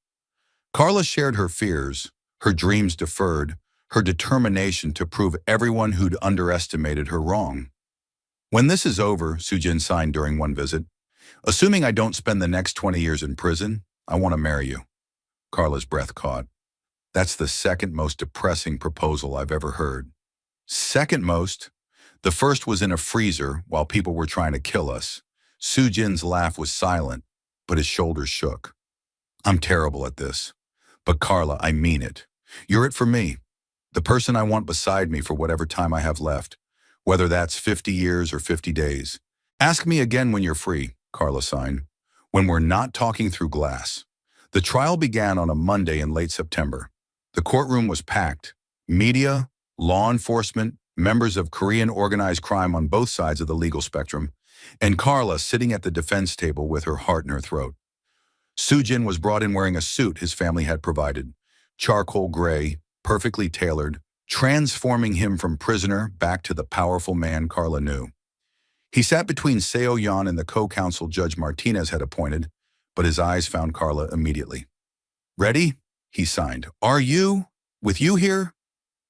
Carla shared her fears, her dreams deferred, her determination to prove everyone who'd underestimated her wrong. When this is over, Soo-jin signed during one visit, assuming I don't spend the next 20 years in prison, I want to marry you. Carla's breath caught. That's the second most depressing proposal I've ever heard. Second most? The first was in a freezer while people were trying to kill us. Soo-jin's laugh was silent, but his shoulders shook. I'm terrible at this. But Carla, I mean it. You're it for me. The person I want beside me for whatever time I have left, whether that's 50 years or 50 days. Ask me again when you're free, Carla signed, when we're not talking through glass. The trial began on a Monday in late September. The courtroom was packed. Media, law enforcement, members of Korean organized crime on both sides of the legal spectrum, and Carla sitting at the defense table with her heart in her throat. Soo-jin was brought in wearing a suit his family had provided, charcoal gray, perfectly tailored, transforming him from prisoner back to the powerful man Carla knew. He sat between Seo-yeon and the co-counsel Judge Martinez had appointed, but his eyes found Carla immediately. Ready? he signed. Are you? With you here?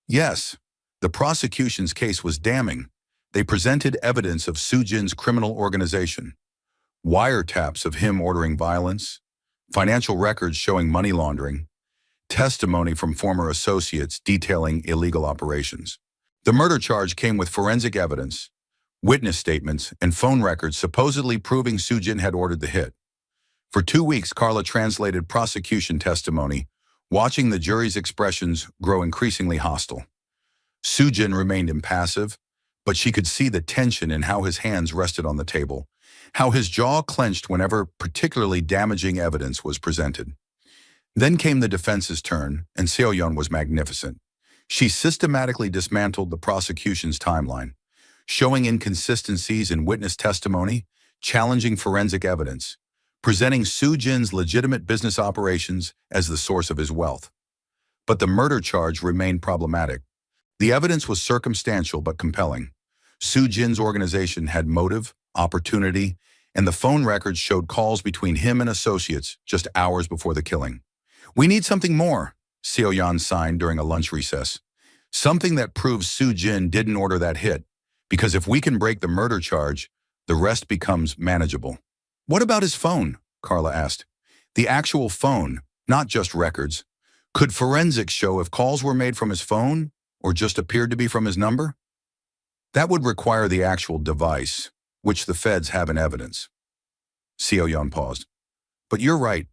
Yes. The prosecution's case was damning. They presented evidence of Sujin's criminal organization, wiretaps of him ordering violence, financial records showing money laundering, testimony from former associates detailing illegal operations. The murder charge came with forensic evidence, witness statements, and phone records supposedly proving Sujin had ordered the hit. For 2 weeks, Carla translated prosecution testimony, watching the jury's expressions grow increasingly hostile. Sujin remained impassive, but she could see the tension in how his hands rested on the table, how his jaw clenched whenever particularly damaging evidence was presented. Then came the defense's turn, and Seo-yeon was magnificent. She systematically dismantled the prosecution's timeline, showing inconsistencies in witness testimony, challenging forensic evidence, presenting Sujin's legitimate business operations as the source of his wealth. But the murder charge remained problematic. The evidence was circumstantial but compelling. Sujin's organization had motive, opportunity, and the phone records showed calls between him and associates just hours before the killing. We need something more, Seo-yeon signed during a lunch recess. Something that proves Sujin didn't order that hit, because if we can break the murder charge, the rest becomes manageable. What about his phone? Carla asked. The actual phone, not just records. Could forensics show if calls were made from his phone or just appeared to be from his number? That would require the actual device, which the feds have in evidence. Seo-yeon paused. But you're right.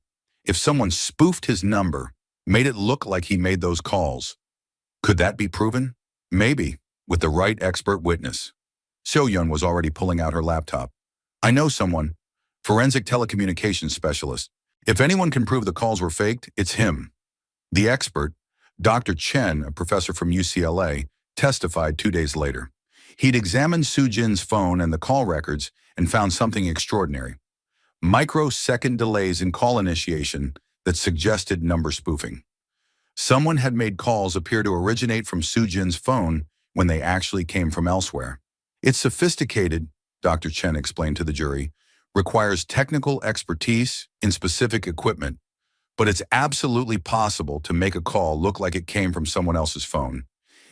If someone spoofed his number, made it look like he made those calls, could that be proven? Maybe, with the right expert witness. Seo-yeon was already pulling out her laptop. I know someone, forensic telecommunications specialist. If anyone can prove the calls were faked, it's him. The expert, Dr. Chen, a professor from UCLA, testified 2 days later. He'd examined Sujin's phone and the call records and found something extraordinary. Microsecond delays in call initiation that suggested number spoofing. Someone had made calls appear to originate from Sujin's phone when they actually came from elsewhere. It's sophisticated, Dr. Chen explained to the jury, requires technical expertise in specific equipment, but it's absolutely possible to make a call look like it came from someone else's phone,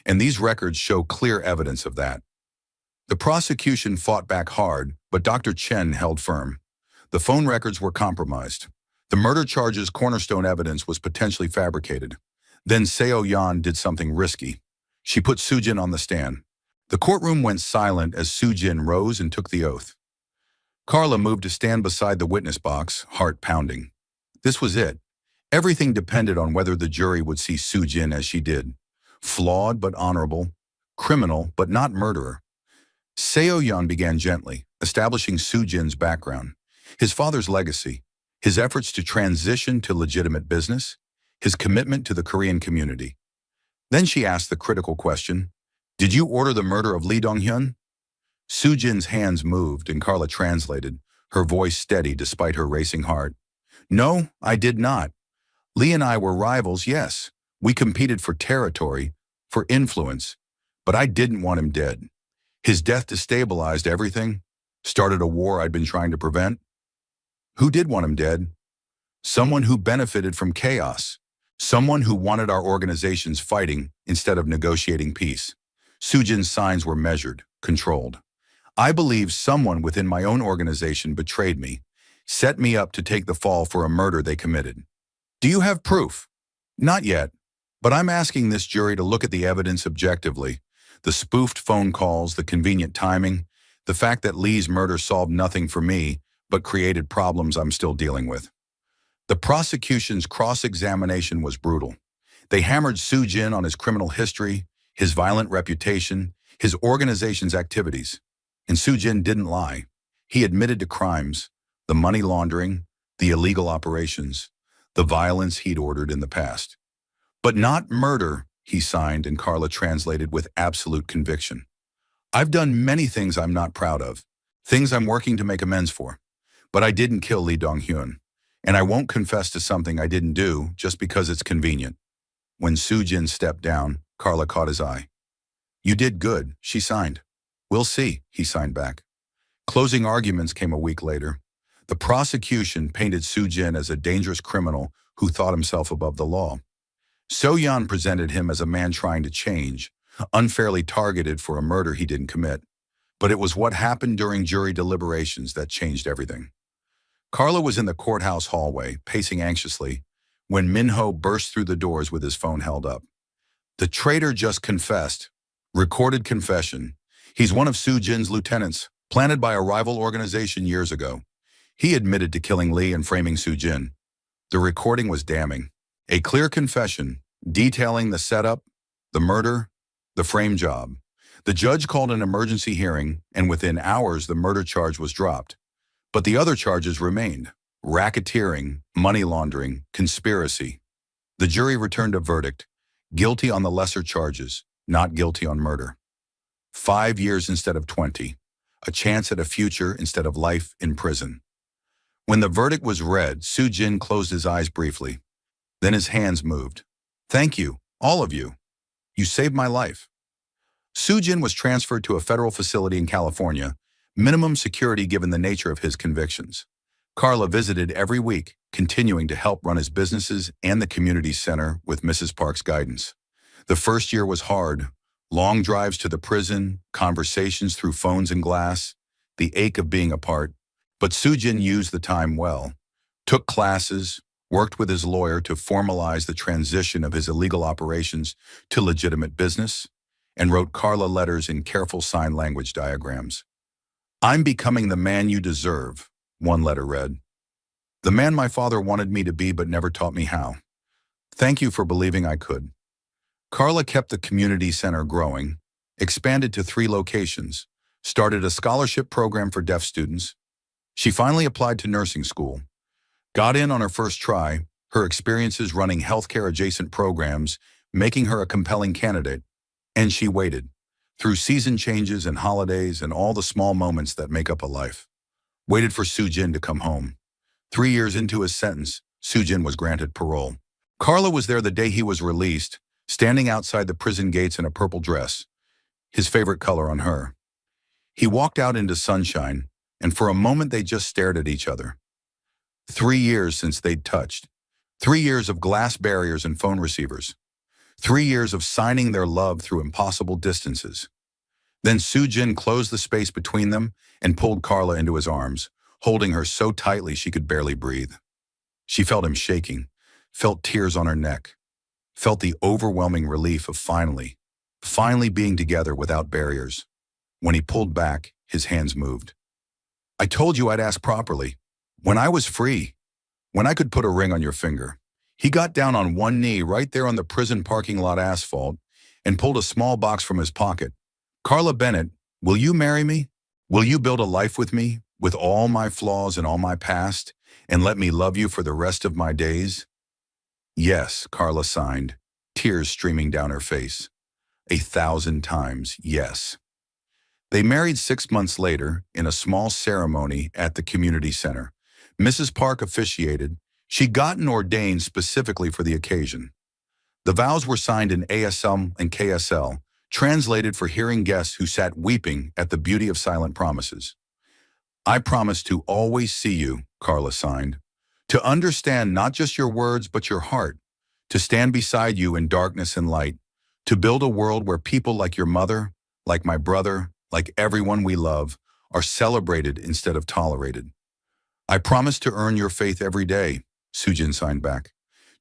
and these records show clear evidence of that. The prosecution fought back hard, but Dr. Chen held firm. The phone records were compromised. The murder charge's cornerstone evidence was potentially fabricated. Then Seo-yeon did something risky. She put Sujin on the stand. The courtroom went silent as Sujin rose and took the oath. Carla moved to stand beside the witness box, heart pounding. This was it. Everything depended on whether the jury would see Sujin as she did. Flawed but honorable, criminal but not murderer. Seo-yeon began gently, establishing Sujin's background, his father's legacy, his efforts to transition to legitimate business, his commitment to the Korean community. Then she asked the critical question, did you order the murder of Lee Dong-hyun? Sujin's hands moved and Carla translated, her voice steady despite her racing heart. No, I did not. Lee and I were rivals, yes. We competed for territory, for influence, but I didn't want him dead. His death destabilized everything, started a war I'd been trying to prevent. Who did want him dead? Someone who benefited from chaos. Someone who wanted our organizations fighting instead of negotiating peace. Sujin's signs were measured, controlled. I believe someone within my own organization betrayed me, set me up to take the fall for a murder they committed. Do you have proof? Not yet, but I'm asking this jury to look at the evidence objectively. The spoofed phone calls, the convenient timing, the fact that Lee's murder solved nothing for me, but created problems I'm still dealing with. The prosecution's cross-examination was brutal. They hammered Sujin on his criminal history, his violent reputation, his organization's activities. And Sujin didn't lie. He admitted to crimes, the money laundering, the illegal operations, the violence he'd ordered in the past. But not murder, he signed and Carla translated with absolute conviction. I've done many things I'm not proud of, things I'm working to make amends for. But I didn't kill Lee Dong-hyun, and I won't confess to something I didn't do just because it's convenient. When Sujin stepped down, Carla caught his eye. You did good, she signed. We'll see, he signed back. Closing arguments came a week later. The prosecution painted Soo-jin as a dangerous criminal who thought himself above the law. So-yeon presented him as a man trying to change, unfairly targeted for a murder he didn't commit. But it was what happened during jury deliberations that changed everything. Carla was in the courthouse hallway, pacing anxiously, when Minho burst through the doors with his phone held up. The traitor just confessed. Recorded confession. He's one of Soo-jin's lieutenants, planted by a rival organization years ago. He admitted to killing Lee and framing Soo-jin. The recording was damning. A clear confession, detailing the setup, the murder, the frame job. The judge called an emergency hearing, and within hours the murder charge was dropped. But the other charges remained: racketeering, money laundering, conspiracy. The jury returned a verdict: guilty on the lesser charges, not guilty on murder. 5 years instead of 20. A chance at a future instead of life in prison. When the verdict was read, Soo-jin closed his eyes briefly. Then his hands moved. Thank you, all of you. You saved my life. Soo-jin was transferred to a federal facility in California, minimum security given the nature of his convictions. Carla visited every week, continuing to help run his businesses and the community center with Mrs. Park's guidance. The first year was hard. Long drives to the prison, conversations through phones and glass, the ache of being apart. But Soo-jin used the time well, took classes, worked with his lawyer to formalize the transition of his illegal operations to legitimate business, and wrote Carla letters in careful sign language diagrams. I'm becoming the man you deserve, one letter read. The man my father wanted me to be but never taught me how. Thank you for believing I could. Carla kept the community center growing, expanded to 3 locations, started a scholarship program for deaf students. She finally applied to nursing school, got in on her first try, her experiences running healthcare-adjacent programs, making her a compelling candidate, and she waited, through season changes and holidays and all the small moments that make up a life. Waited for Soo-jin to come home. 3 years into his sentence, Soo-jin was granted parole. Carla was there the day he was released, standing outside the prison gates in a purple dress, his favorite color on her. He walked out into sunshine, and for a moment they just stared at each other. 3 years since they'd touched. 3 years of glass barriers and phone receivers. 3 years of signing their love through impossible distances. Then Soo-jin closed the space between them and pulled Carla into his arms, holding her so tightly she could barely breathe. She felt him shaking, felt tears on her neck, felt the overwhelming relief of finally being together without barriers. When he pulled back, his hands moved. I told you I'd ask properly. When I was free, when I could put a ring on your finger. He got down on one knee right there on the prison parking lot asphalt and pulled a small box from his pocket. Carla Bennett, will you marry me? Will you build a life with me, with all my flaws and all my past, and let me love you for the rest of my days? Yes, Carla signed, tears streaming down her face. 1,000 times yes. They married 6 months later in a small ceremony at the community center. Mrs. Park officiated. She'd gotten ordained specifically for the occasion. The vows were signed in ASL and KSL, translated for hearing guests who sat weeping at the beauty of silent promises. I promise to always see you, Carla signed, to understand not just your words but your heart, to stand beside you in darkness and light, to build a world where people like your mother, like my brother, like everyone we love, are celebrated instead of tolerated. I promise to earn your faith every day, Soo-jin signed back,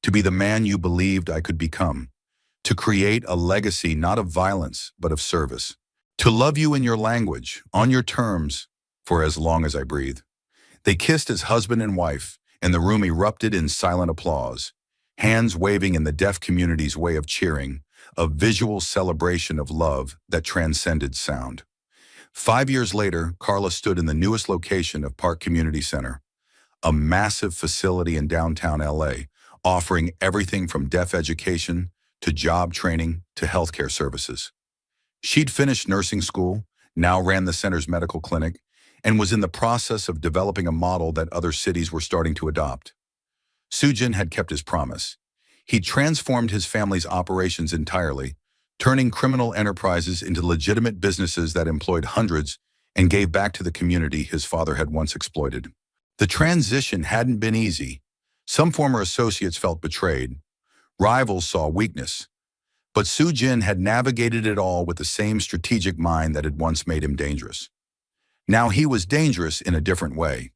to be the man you believed I could become, to create a legacy not of violence but of service, to love you in your language, on your terms, for as long as I breathe. They kissed as husband and wife, and the room erupted in silent applause, hands waving in the deaf community's way of cheering, a visual celebration of love that transcended sound. 5 years later, Carla stood in the newest location of Park Community Center, a massive facility in downtown LA, offering everything from deaf education to job training to healthcare services. She'd finished nursing school, now ran the center's medical clinic, and was in the process of developing a model that other cities were starting to adopt. Soo-jin had kept his promise. He transformed his family's operations entirely, turning criminal enterprises into legitimate businesses that employed hundreds and gave back to the community his father had once exploited. The transition hadn't been easy. Some former associates felt betrayed. Rivals saw weakness. But Soo-jin had navigated it all with the same strategic mind that had once made him dangerous. Now he was dangerous in a different way.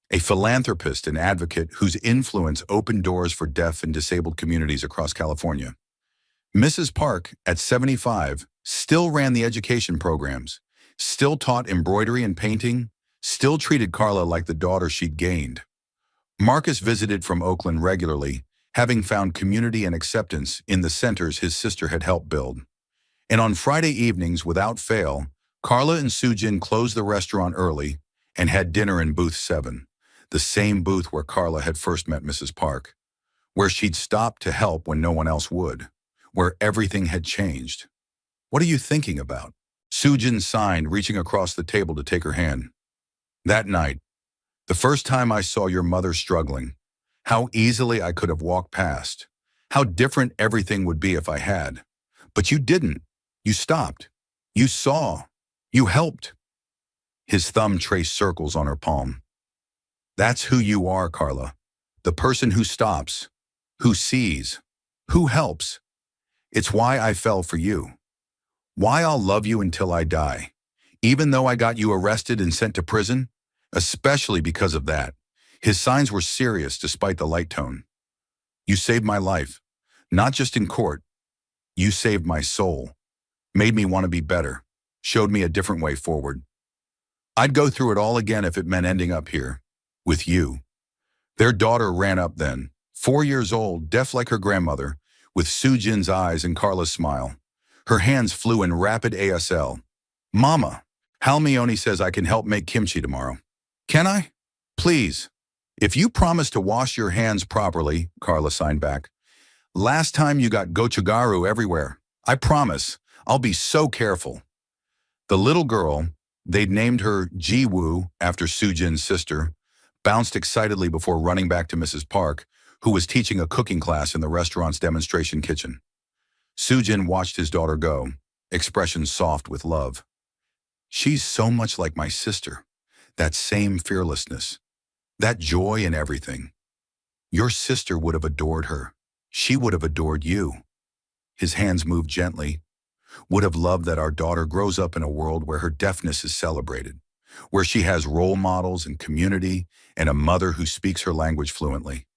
A philanthropist and advocate whose influence opened doors for deaf and disabled communities across California. Mrs. Park, at 75, still ran the education programs, still taught embroidery and painting, still treated Carla like the daughter she'd gained. Marcus visited from Oakland regularly, having found community and acceptance in the centers his sister had helped build. And on Friday evenings, without fail, Carla and Soo-jin closed the restaurant early and had dinner in booth 7, the same booth where Carla had first met Mrs. Park, where she'd stopped to help when no one else would, where everything had changed. "What are you thinking about?" Soo-jin signed, reaching across the table to take her hand. "That night, the first time I saw your mother struggling, how easily I could have walked past, how different everything would be if I had. But you didn't. You stopped. You saw. You helped." His thumb traced circles on her palm. "That's who you are, Carla. The person who stops, who sees, who helps. It's why I fell for you. Why I'll love you until I die. Even though I got you arrested and sent to prison, especially because of that." His signs were serious despite the light tone. "You saved my life, not just in court. You saved my soul, made me want to be better, showed me a different way forward. I'd go through it all again if it meant ending up here, with you." Their daughter ran up then, 4 years old, deaf like her grandmother, with Soo-jin's eyes and Carla's smile. Her hands flew in rapid ASL. "Mama, Halmione says I can help make kimchi tomorrow. Can I? Please. If you promise to wash your hands properly," Carla signed back. "Last time you got gochugaru everywhere. I promise. I'll be so careful." The little girl, they'd named her Ji-woo after Soo-jin's sister, bounced excitedly before running back to Mrs. Park, who was teaching a cooking class in the restaurant's demonstration kitchen. Soo-jin watched his daughter go, expression soft with love. "She's so much like my sister. That same fearlessness. That joy in everything. Your sister would have adored her. She would have adored you." His hands moved gently. "Would have loved that our daughter grows up in a world where her deafness is celebrated, where she has role models and community and a mother who speaks her language fluently.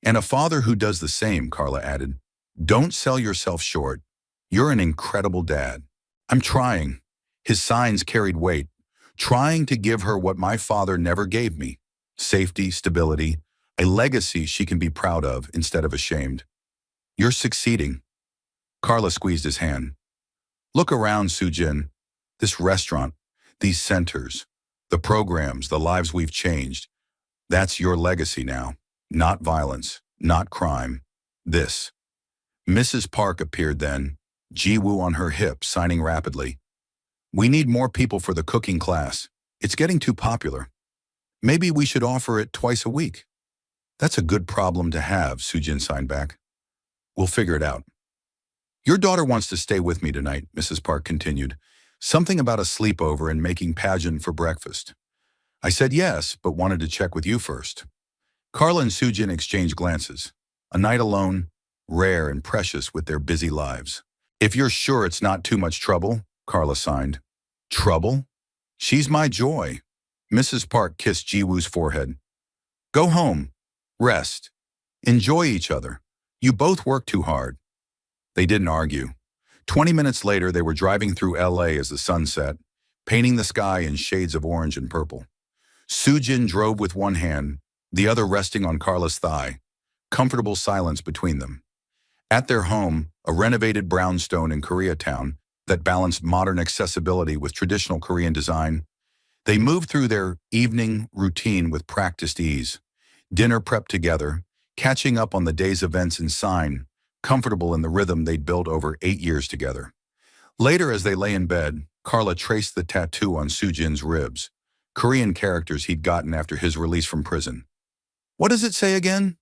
And a father who does the same," Carla added. "Don't sell yourself short. You're an incredible dad." "I'm trying." His signs carried weight. "Trying to give her what my father never gave me. Safety, stability, a legacy she can be proud of instead of ashamed." "You're succeeding." Carla squeezed his hand. "Look around, Soo-jin. This restaurant, these centers, the programs, the lives we've changed. That's your legacy now. Not violence, not crime. This." Mrs. Park appeared then, Ji-woo on her hip, signing rapidly. "We need more people for the cooking class. It's getting too popular. Maybe we should offer it twice a week." "That's a good problem to have," Soo-jin signed back. "We'll figure it out." "Your daughter wants to stay with me tonight," Mrs. Park continued. "Something about a sleepover and making pageant for breakfast. I said yes, but wanted to check with you first." Carla and Soo-jin exchanged glances. A night alone, rare and precious with their busy lives. "If you're sure it's not too much trouble," Carla signed. "Trouble? She's my joy." Mrs. Park kissed Ji-woo's forehead. "Go home. Rest. Enjoy each other. You both work too hard." They didn't argue. 20 minutes later, they were driving through LA as the sun set, painting the sky in shades of orange and purple. Soo-jin drove with one hand, the other resting on Carla's thigh, comfortable silence between them. At their home, a renovated brownstone in Koreatown that balanced modern accessibility with traditional Korean design, they moved through their evening routine with practiced ease. Dinner prepped together, catching up on the day's events in sign, comfortable in the rhythm they'd built over 8 years together. Later, as they lay in bed, Carla traced the tattoo on Soo-jin's ribs, Korean characters he'd gotten after his release from prison. "What does it say again?"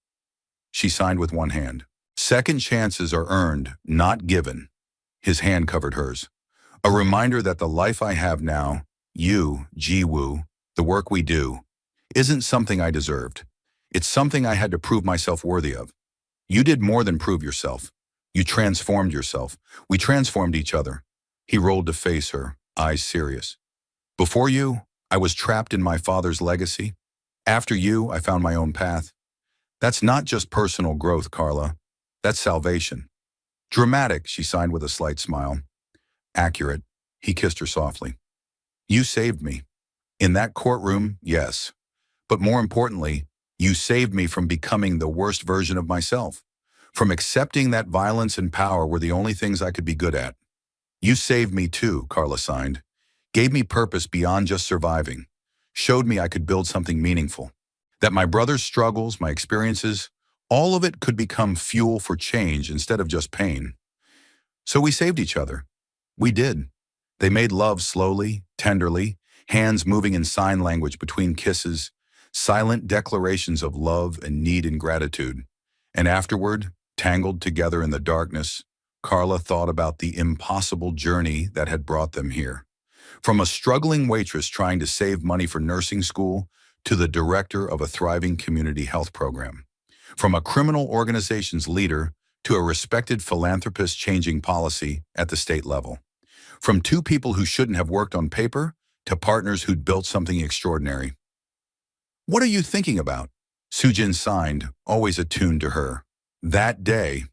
She signed with one hand. "Second chances are earned, not given." His hand covered hers. "A reminder that the life I have now, you, Ji-woo, the work we do, isn't something I deserved. It's something I had to prove myself worthy of. You did more than prove yourself. You transformed yourself. We transformed each other. He rolled to face her, eyes serious. Before you, I was trapped in my father's legacy. After you, I found my own path. That's not just personal growth, Carla. That's salvation. Dramatic, she signed with a slight smile. Accurate. He kissed her softly. You saved me. In that courtroom, yes. But more importantly, you saved me from becoming the worst version of myself, from accepting that violence and power were the only things I could be good at. You saved me too, Carla signed. Gave me purpose beyond just surviving. Showed me I could build something meaningful. That my brother's struggles, my experiences, all of it could become fuel for change instead of just pain. So we saved each other. We did. They made love slowly, tenderly, hands moving in sign language between kisses, silent declarations of love and need and gratitude. And afterward, tangled together in the darkness, Carla thought about the impossible journey that had brought them here. From a struggling waitress trying to save money for nursing school to the director of a thriving community health program. From a criminal organization's leader to a respected philanthropist changing policy at the state level. From two people who shouldn't have worked on paper to partners who'd built something extraordinary. What are you thinking about? Sujin signed, always attuned to her. That day,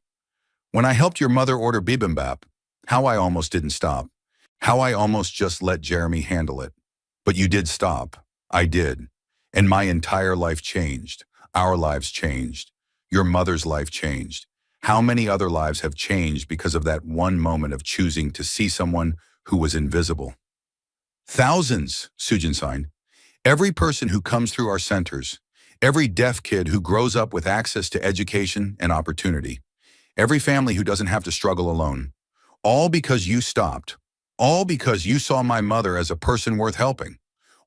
when I helped your mother order bibimbap, how I almost didn't stop. How I almost just let Jeremy handle it. But you did stop. I did. And my entire life changed. Our lives changed. Your mother's life changed. How many other lives have changed because of that one moment of choosing to see someone who was invisible? Thousands, Sujin signed. Every person who comes through our centers, every deaf kid who grows up with access to education and opportunity, every family who doesn't have to struggle alone, all because you stopped, all because you saw my mother as a person worth helping,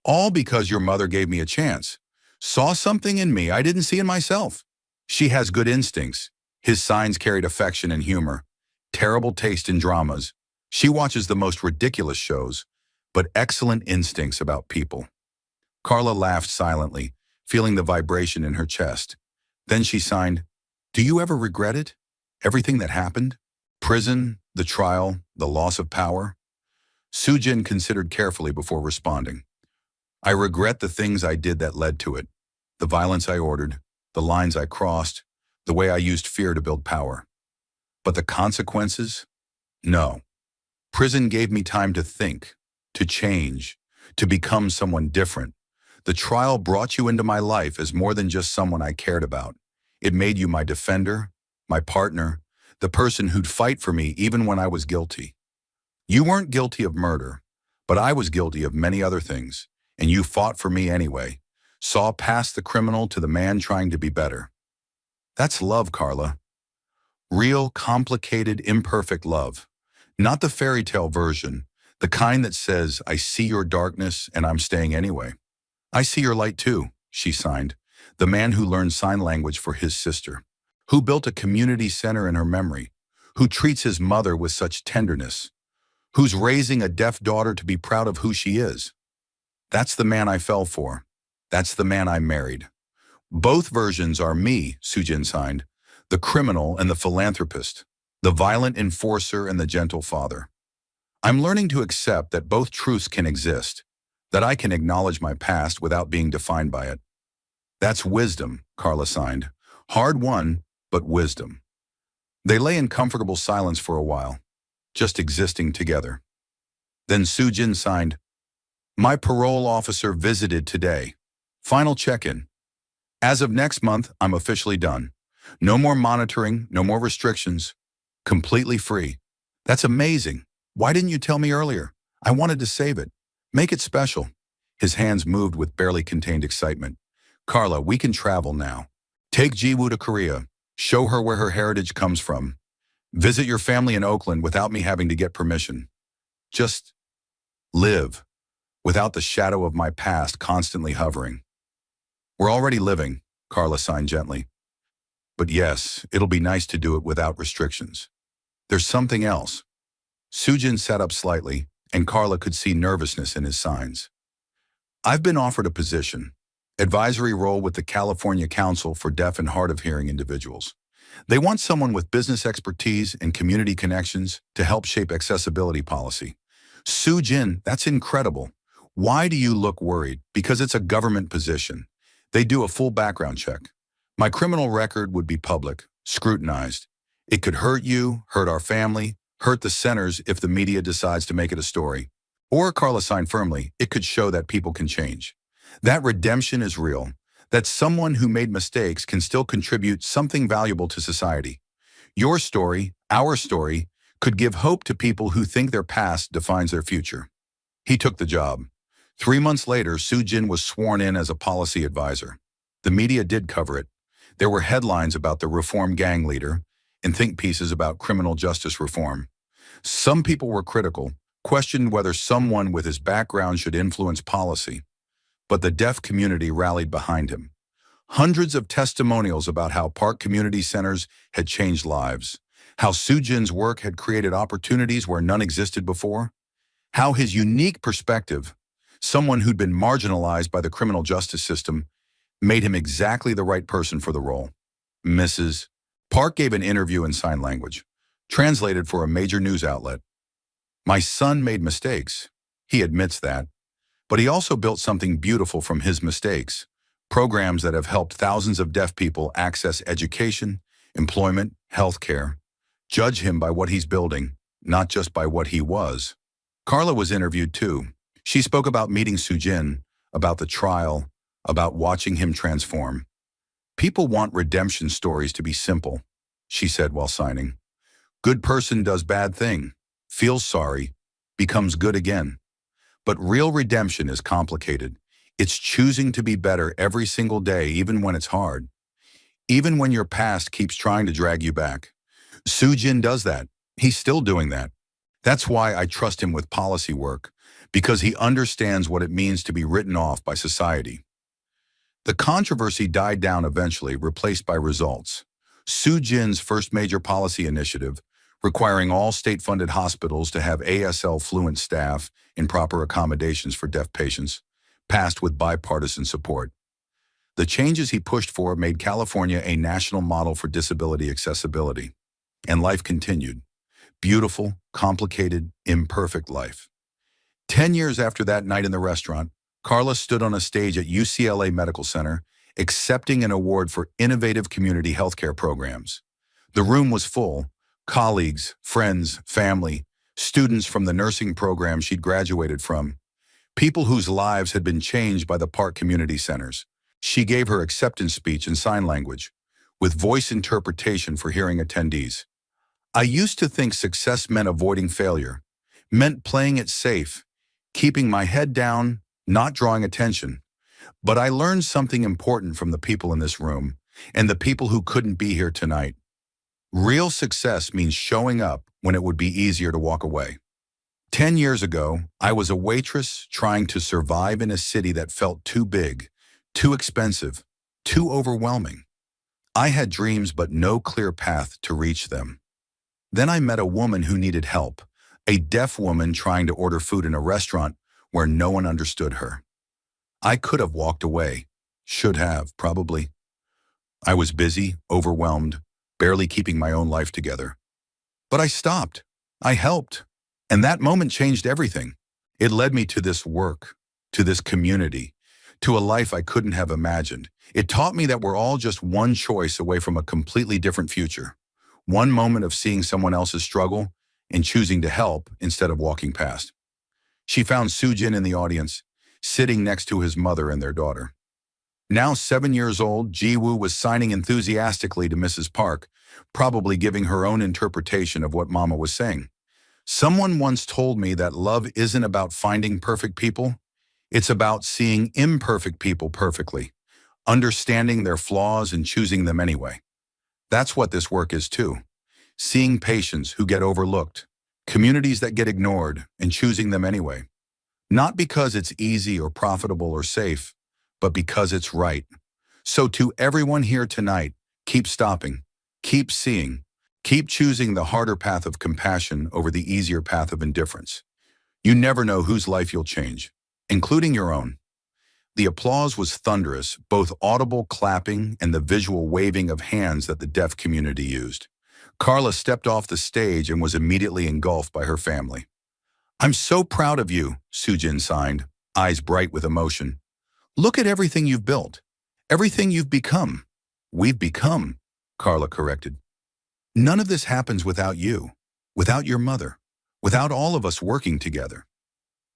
all because your mother gave me a chance, saw something in me I didn't see in myself. She has good instincts. His signs carried affection and humor, terrible taste in dramas. She watches the most ridiculous shows, but excellent instincts about people. Carla laughed silently, feeling the vibration in her chest. Then she signed, Do you ever regret it? Everything that happened? Prison, the trial, the loss of power? Sujin considered carefully before responding. I regret the things I did that led to it. The violence I ordered, the lines I crossed, the way I used fear to build power. But the consequences? No. Prison gave me time to think, to change, to become someone different. The trial brought you into my life as more than just someone I cared about. It made you my defender, my partner, the person who'd fight for me even when I was guilty. You weren't guilty of murder, but I was guilty of many other things, and you fought for me anyway, saw past the criminal to the man trying to be better. That's love, Carla. Real, complicated, imperfect love. Not the fairy tale version, the kind that says, I see your darkness and I'm staying anyway. I see your light too, she signed, the man who learned sign language for his sister, who built a community center in her memory, who treats his mother with such tenderness, who's raising a deaf daughter to be proud of who she is. That's the man I fell for. That's the man I married. Both versions are me, Sujin signed, the criminal and the philanthropist, the violent enforcer and the gentle father. I'm learning to accept that both truths can exist, that I can acknowledge my past without being defined by it. That's wisdom, Carla signed. Hard won, but wisdom. They lay in comfortable silence for a while, just existing together. Then Sujin signed, My parole officer visited today. Final check-in. As of next month, I'm officially done. No more monitoring, no more restrictions. Completely free. That's amazing. Why didn't you tell me earlier? I wanted to save it. Make it special. His hands moved with barely contained excitement. Carla, we can travel now. Take Jiwoo to Korea. Show her where her heritage comes from. Visit your family in Oakland without me having to get permission. Just live, without the shadow of my past constantly hovering. We're already living, Carla signed gently. But yes, it'll be nice to do it without restrictions. There's something else. Sujin sat up slightly, and Carla could see nervousness in his signs. I've been offered a position, advisory role with the California Council for Deaf and Hard of Hearing Individuals. They want someone with business expertise and community connections to help shape accessibility policy. Soo Jin, that's incredible. Why do you look worried? Because it's a government position. They do a full background check. My criminal record would be public, scrutinized. It could hurt you, hurt our family, hurt the centers if the media decides to make it a story. Or, Carla signed firmly, it could show that people can change. That redemption is real. That someone who made mistakes can still contribute something valuable to society. Your story, our story, could give hope to people who think their past defines their future. He took the job. 3 months later, Soo Jin was sworn in as a policy advisor. The media did cover it. There were headlines about the reform gang leader and think pieces about criminal justice reform. Some people were critical, questioned whether someone with his background should influence policy. But the deaf community rallied behind him. Hundreds of testimonials about how park community centers had changed lives, how Soo Jin's work had created opportunities where none existed before, how his unique perspective, someone who'd been marginalized by the criminal justice system, made him exactly the right person for the role. Mrs. Park gave an interview in sign language, translated for a major news outlet. My son made mistakes. He admits that. But he also built something beautiful from his mistakes, programs that have helped thousands of deaf people access education, employment, healthcare. Judge him by what he's building, not just by what he was. Carla was interviewed too. She spoke about meeting Soo Jin, about the trial, about watching him transform. People want redemption stories to be simple, she said while signing. Good person does bad thing, feels sorry, becomes good again. But real redemption is complicated. It's choosing to be better every single day, even when it's hard. Even when your past keeps trying to drag you back. Soo Jin does that. He's still doing that. That's why I trust him with policy work, because he understands what it means to be written off by society. The controversy died down eventually, replaced by results. Soo Jin's first major policy initiative, requiring all state-funded hospitals to have ASL-fluent staff and proper accommodations for deaf patients, passed with bipartisan support. The changes he pushed for made California a national model for disability accessibility. And life continued. Beautiful, complicated, imperfect life. 10 years after that night in the restaurant, Carla stood on a stage at UCLA Medical Center, accepting an award for innovative community healthcare programs. The room was full. Colleagues, friends, family, students from the nursing program she'd graduated from, people whose lives had been changed by the park community centers. She gave her acceptance speech in sign language, with voice interpretation for hearing attendees. I used to think success meant avoiding failure, meant playing it safe, keeping my head down, not drawing attention. But I learned something important from the people in this room and the people who couldn't be here tonight. Real success means showing up when it would be easier to walk away. 10 years ago, I was a waitress trying to survive in a city that felt too big, too expensive, too overwhelming. I had dreams but no clear path to reach them. Then I met a woman who needed help, a deaf woman trying to order food in a restaurant where no one understood her. I could have walked away, should have, probably. I was busy, overwhelmed, barely keeping my own life together. But I stopped. I helped. And that moment changed everything. It led me to this work, to this community, to a life I couldn't have imagined. It taught me that we're all just one choice away from a completely different future. One moment of seeing someone else's struggle and choosing to help instead of walking past. She found Soo Jin in the audience, sitting next to his mother and their daughter. Now 7 years old, Ji-woo was signing enthusiastically to Mrs. Park, probably giving her own interpretation of what Mama was saying. Someone once told me that love isn't about finding perfect people. It's about seeing imperfect people perfectly, understanding their flaws and choosing them anyway. That's what this work is too. Seeing patients who get overlooked, communities that get ignored, and choosing them anyway. Not because it's easy or profitable or safe, but because it's right. So to everyone here tonight, keep stopping, keep seeing, keep choosing the harder path of compassion over the easier path of indifference. You never know whose life you'll change, including your own. The applause was thunderous, both audible clapping and the visual waving of hands that the deaf community used. Carla stepped off the stage and was immediately engulfed by her family. "I'm so proud of you," Sujin signed, eyes bright with emotion. "Look at everything you've built, everything you've become." "We've become," Carla corrected. "None of this happens without you, without your mother, without all of us working together."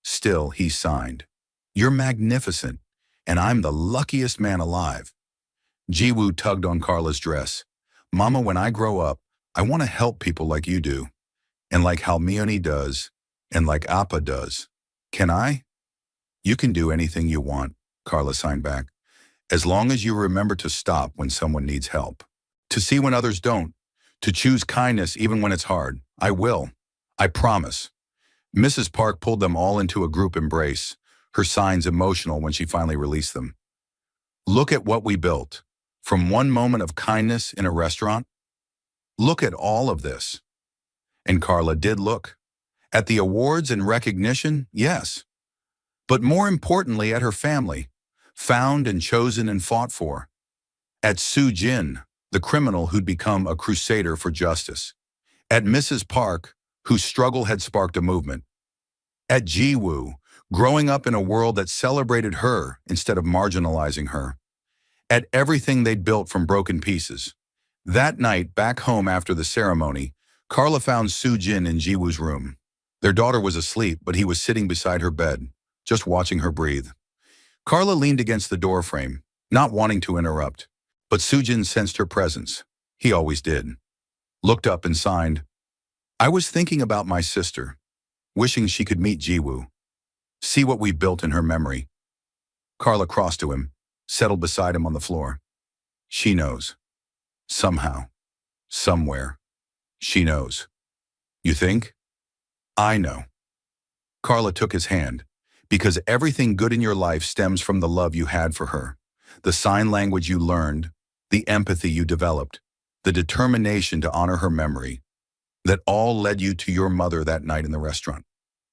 Still, he signed, "You're magnificent, and I'm the luckiest man alive." Jiwoo tugged on Carla's dress. "Mama, when I grow up, I want to help people like you do, and like Halmione does, and like Appa does. Can I?" "You can do anything you want," Carla signed back, "as long as you remember to stop when someone needs help, to see when others don't, to choose kindness even when it's hard. I will. I promise." Mrs. Park pulled them all into a group embrace, her signs emotional when she finally released them. "Look at what we built. From one moment of kindness in a restaurant. Look at all of this." And Carla did look. At the awards and recognition, yes. But more importantly, at her family, found and chosen and fought for. At Sujin, the criminal who'd become a crusader for justice. At Mrs. Park, whose struggle had sparked a movement. At Jiwoo, growing up in a world that celebrated her instead of marginalizing her. At everything they'd built from broken pieces. That night, back home after the ceremony, Carla found Sujin in Jiwoo's room. Their daughter was asleep, but he was sitting beside her bed, just watching her breathe. Carla leaned against the doorframe, not wanting to interrupt, but Sujin sensed her presence. He always did. Looked up and signed, "I was thinking about my sister, wishing she could meet Jiwoo, see what we built in her memory." Carla crossed to him, settled beside him on the floor. "She knows. Somehow. Somewhere. She knows." "You think?" "I know." Carla took his hand, "Because everything good in your life stems from the love you had for her, the sign language you learned, the empathy you developed, the determination to honor her memory. That all led you to your mother that night in the restaurant,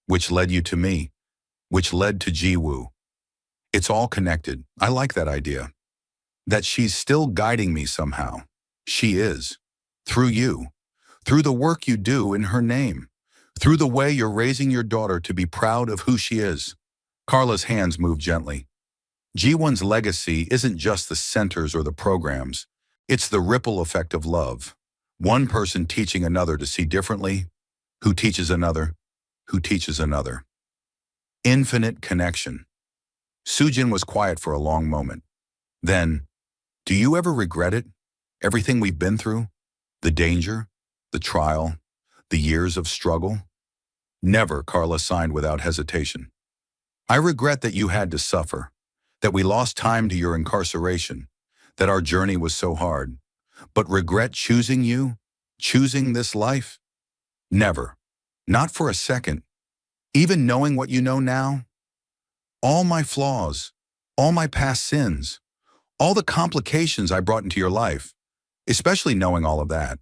which led you to me, which led to Jiwoo. It's all connected. I like that idea. That she's still guiding me somehow. She is. Through you. Through the work you do in her name. Through the way you're raising your daughter to be proud of who she is." Carla's hands moved gently. Jiwoo's legacy isn't just the centers or the programs. It's the ripple effect of love. One person teaching another to see differently, who teaches another, who teaches another. Infinite connection. Sujin was quiet for a long moment. Then, "Do you ever regret it? Everything we've been through? The danger, the trial, the years of struggle?" "Never," Carla signed without hesitation. "I regret that you had to suffer, that we lost time to your incarceration, that our journey was so hard. But regret choosing you, choosing this life? Never. Not for a second. Even knowing what you know now? All my flaws, all my past sins, all the complications I brought into your life, especially knowing all of that."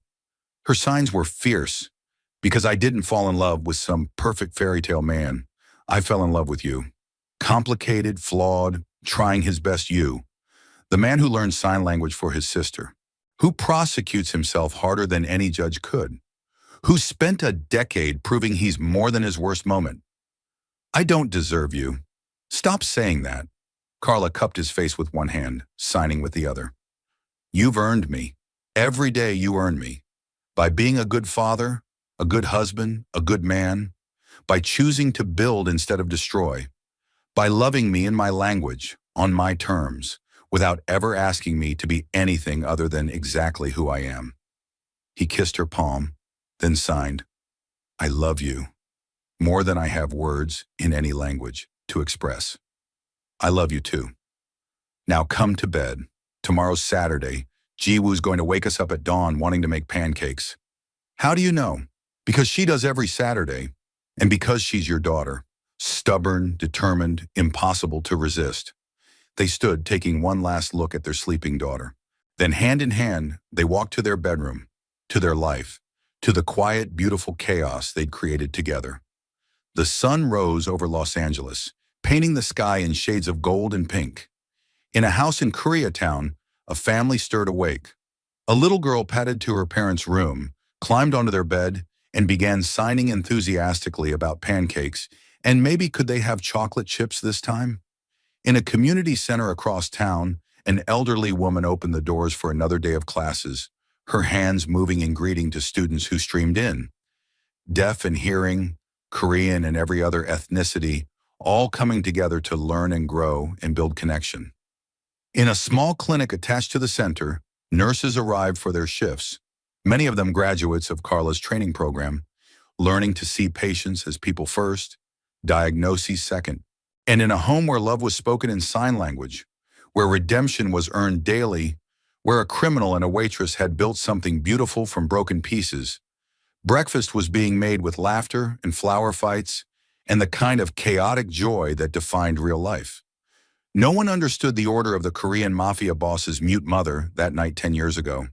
Her signs were fierce, "Because I didn't fall in love with some perfect fairy tale man. I fell in love with you. Complicated, flawed, trying his best you. The man who learned sign language for his sister. Who prosecutes himself harder than any judge could. Who spent a decade proving he's more than his worst moment. I don't deserve you. Stop saying that." Carla cupped his face with one hand, signing with the other. "You've earned me. Every day you earn me. By being a good father, a good husband, a good man. By choosing to build instead of destroy. By loving me in my language, on my terms, without ever asking me to be anything other than exactly who I am." He kissed her palm, then signed, "I love you. More than I have words in any language to express. I love you too. Now come to bed. Tomorrow's Saturday. Jiwoo's going to wake us up at dawn wanting to make pancakes." "How do you know?" "Because she does every Saturday. And because she's your daughter. Stubborn, determined, impossible to resist." They stood, taking one last look at their sleeping daughter. Then hand in hand, they walked to their bedroom, to their life, to the quiet, beautiful chaos they'd created together. The sun rose over Los Angeles, painting the sky in shades of gold and pink. In a house in Koreatown, a family stirred awake. A little girl padded to her parents' room, climbed onto their bed, and began signing enthusiastically about pancakes, and maybe could they have chocolate chips this time? In a community center across town, an elderly woman opened the doors for another day of classes, her hands moving in greeting to students who streamed in. Deaf and hearing, Korean and every other ethnicity, all coming together to learn and grow and build connection. In a small clinic attached to the center, nurses arrived for their shifts, many of them graduates of Carla's training program, learning to see patients as people first, diagnoses second. And in a home where love was spoken in sign language, where redemption was earned daily, where a criminal and a waitress had built something beautiful from broken pieces, breakfast was being made with laughter and flower fights and the kind of chaotic joy that defined real life. No one understood the order of the Korean Mafia boss's mute mother that night 10 years ago.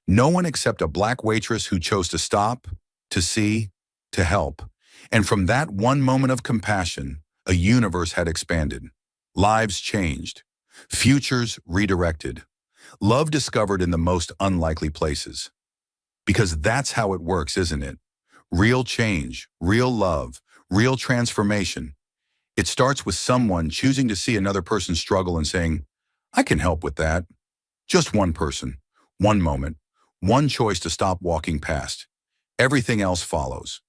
No one except a black waitress who chose to stop, to see, to help. And from that one moment of compassion, a universe had expanded. Lives changed. Futures redirected. Love discovered in the most unlikely places. Because that's how it works, isn't it? Real change, real love, real transformation. It starts with someone choosing to see another person struggle and saying, I can help with that. Just one person, one moment, one choice to stop walking past. Everything else follows.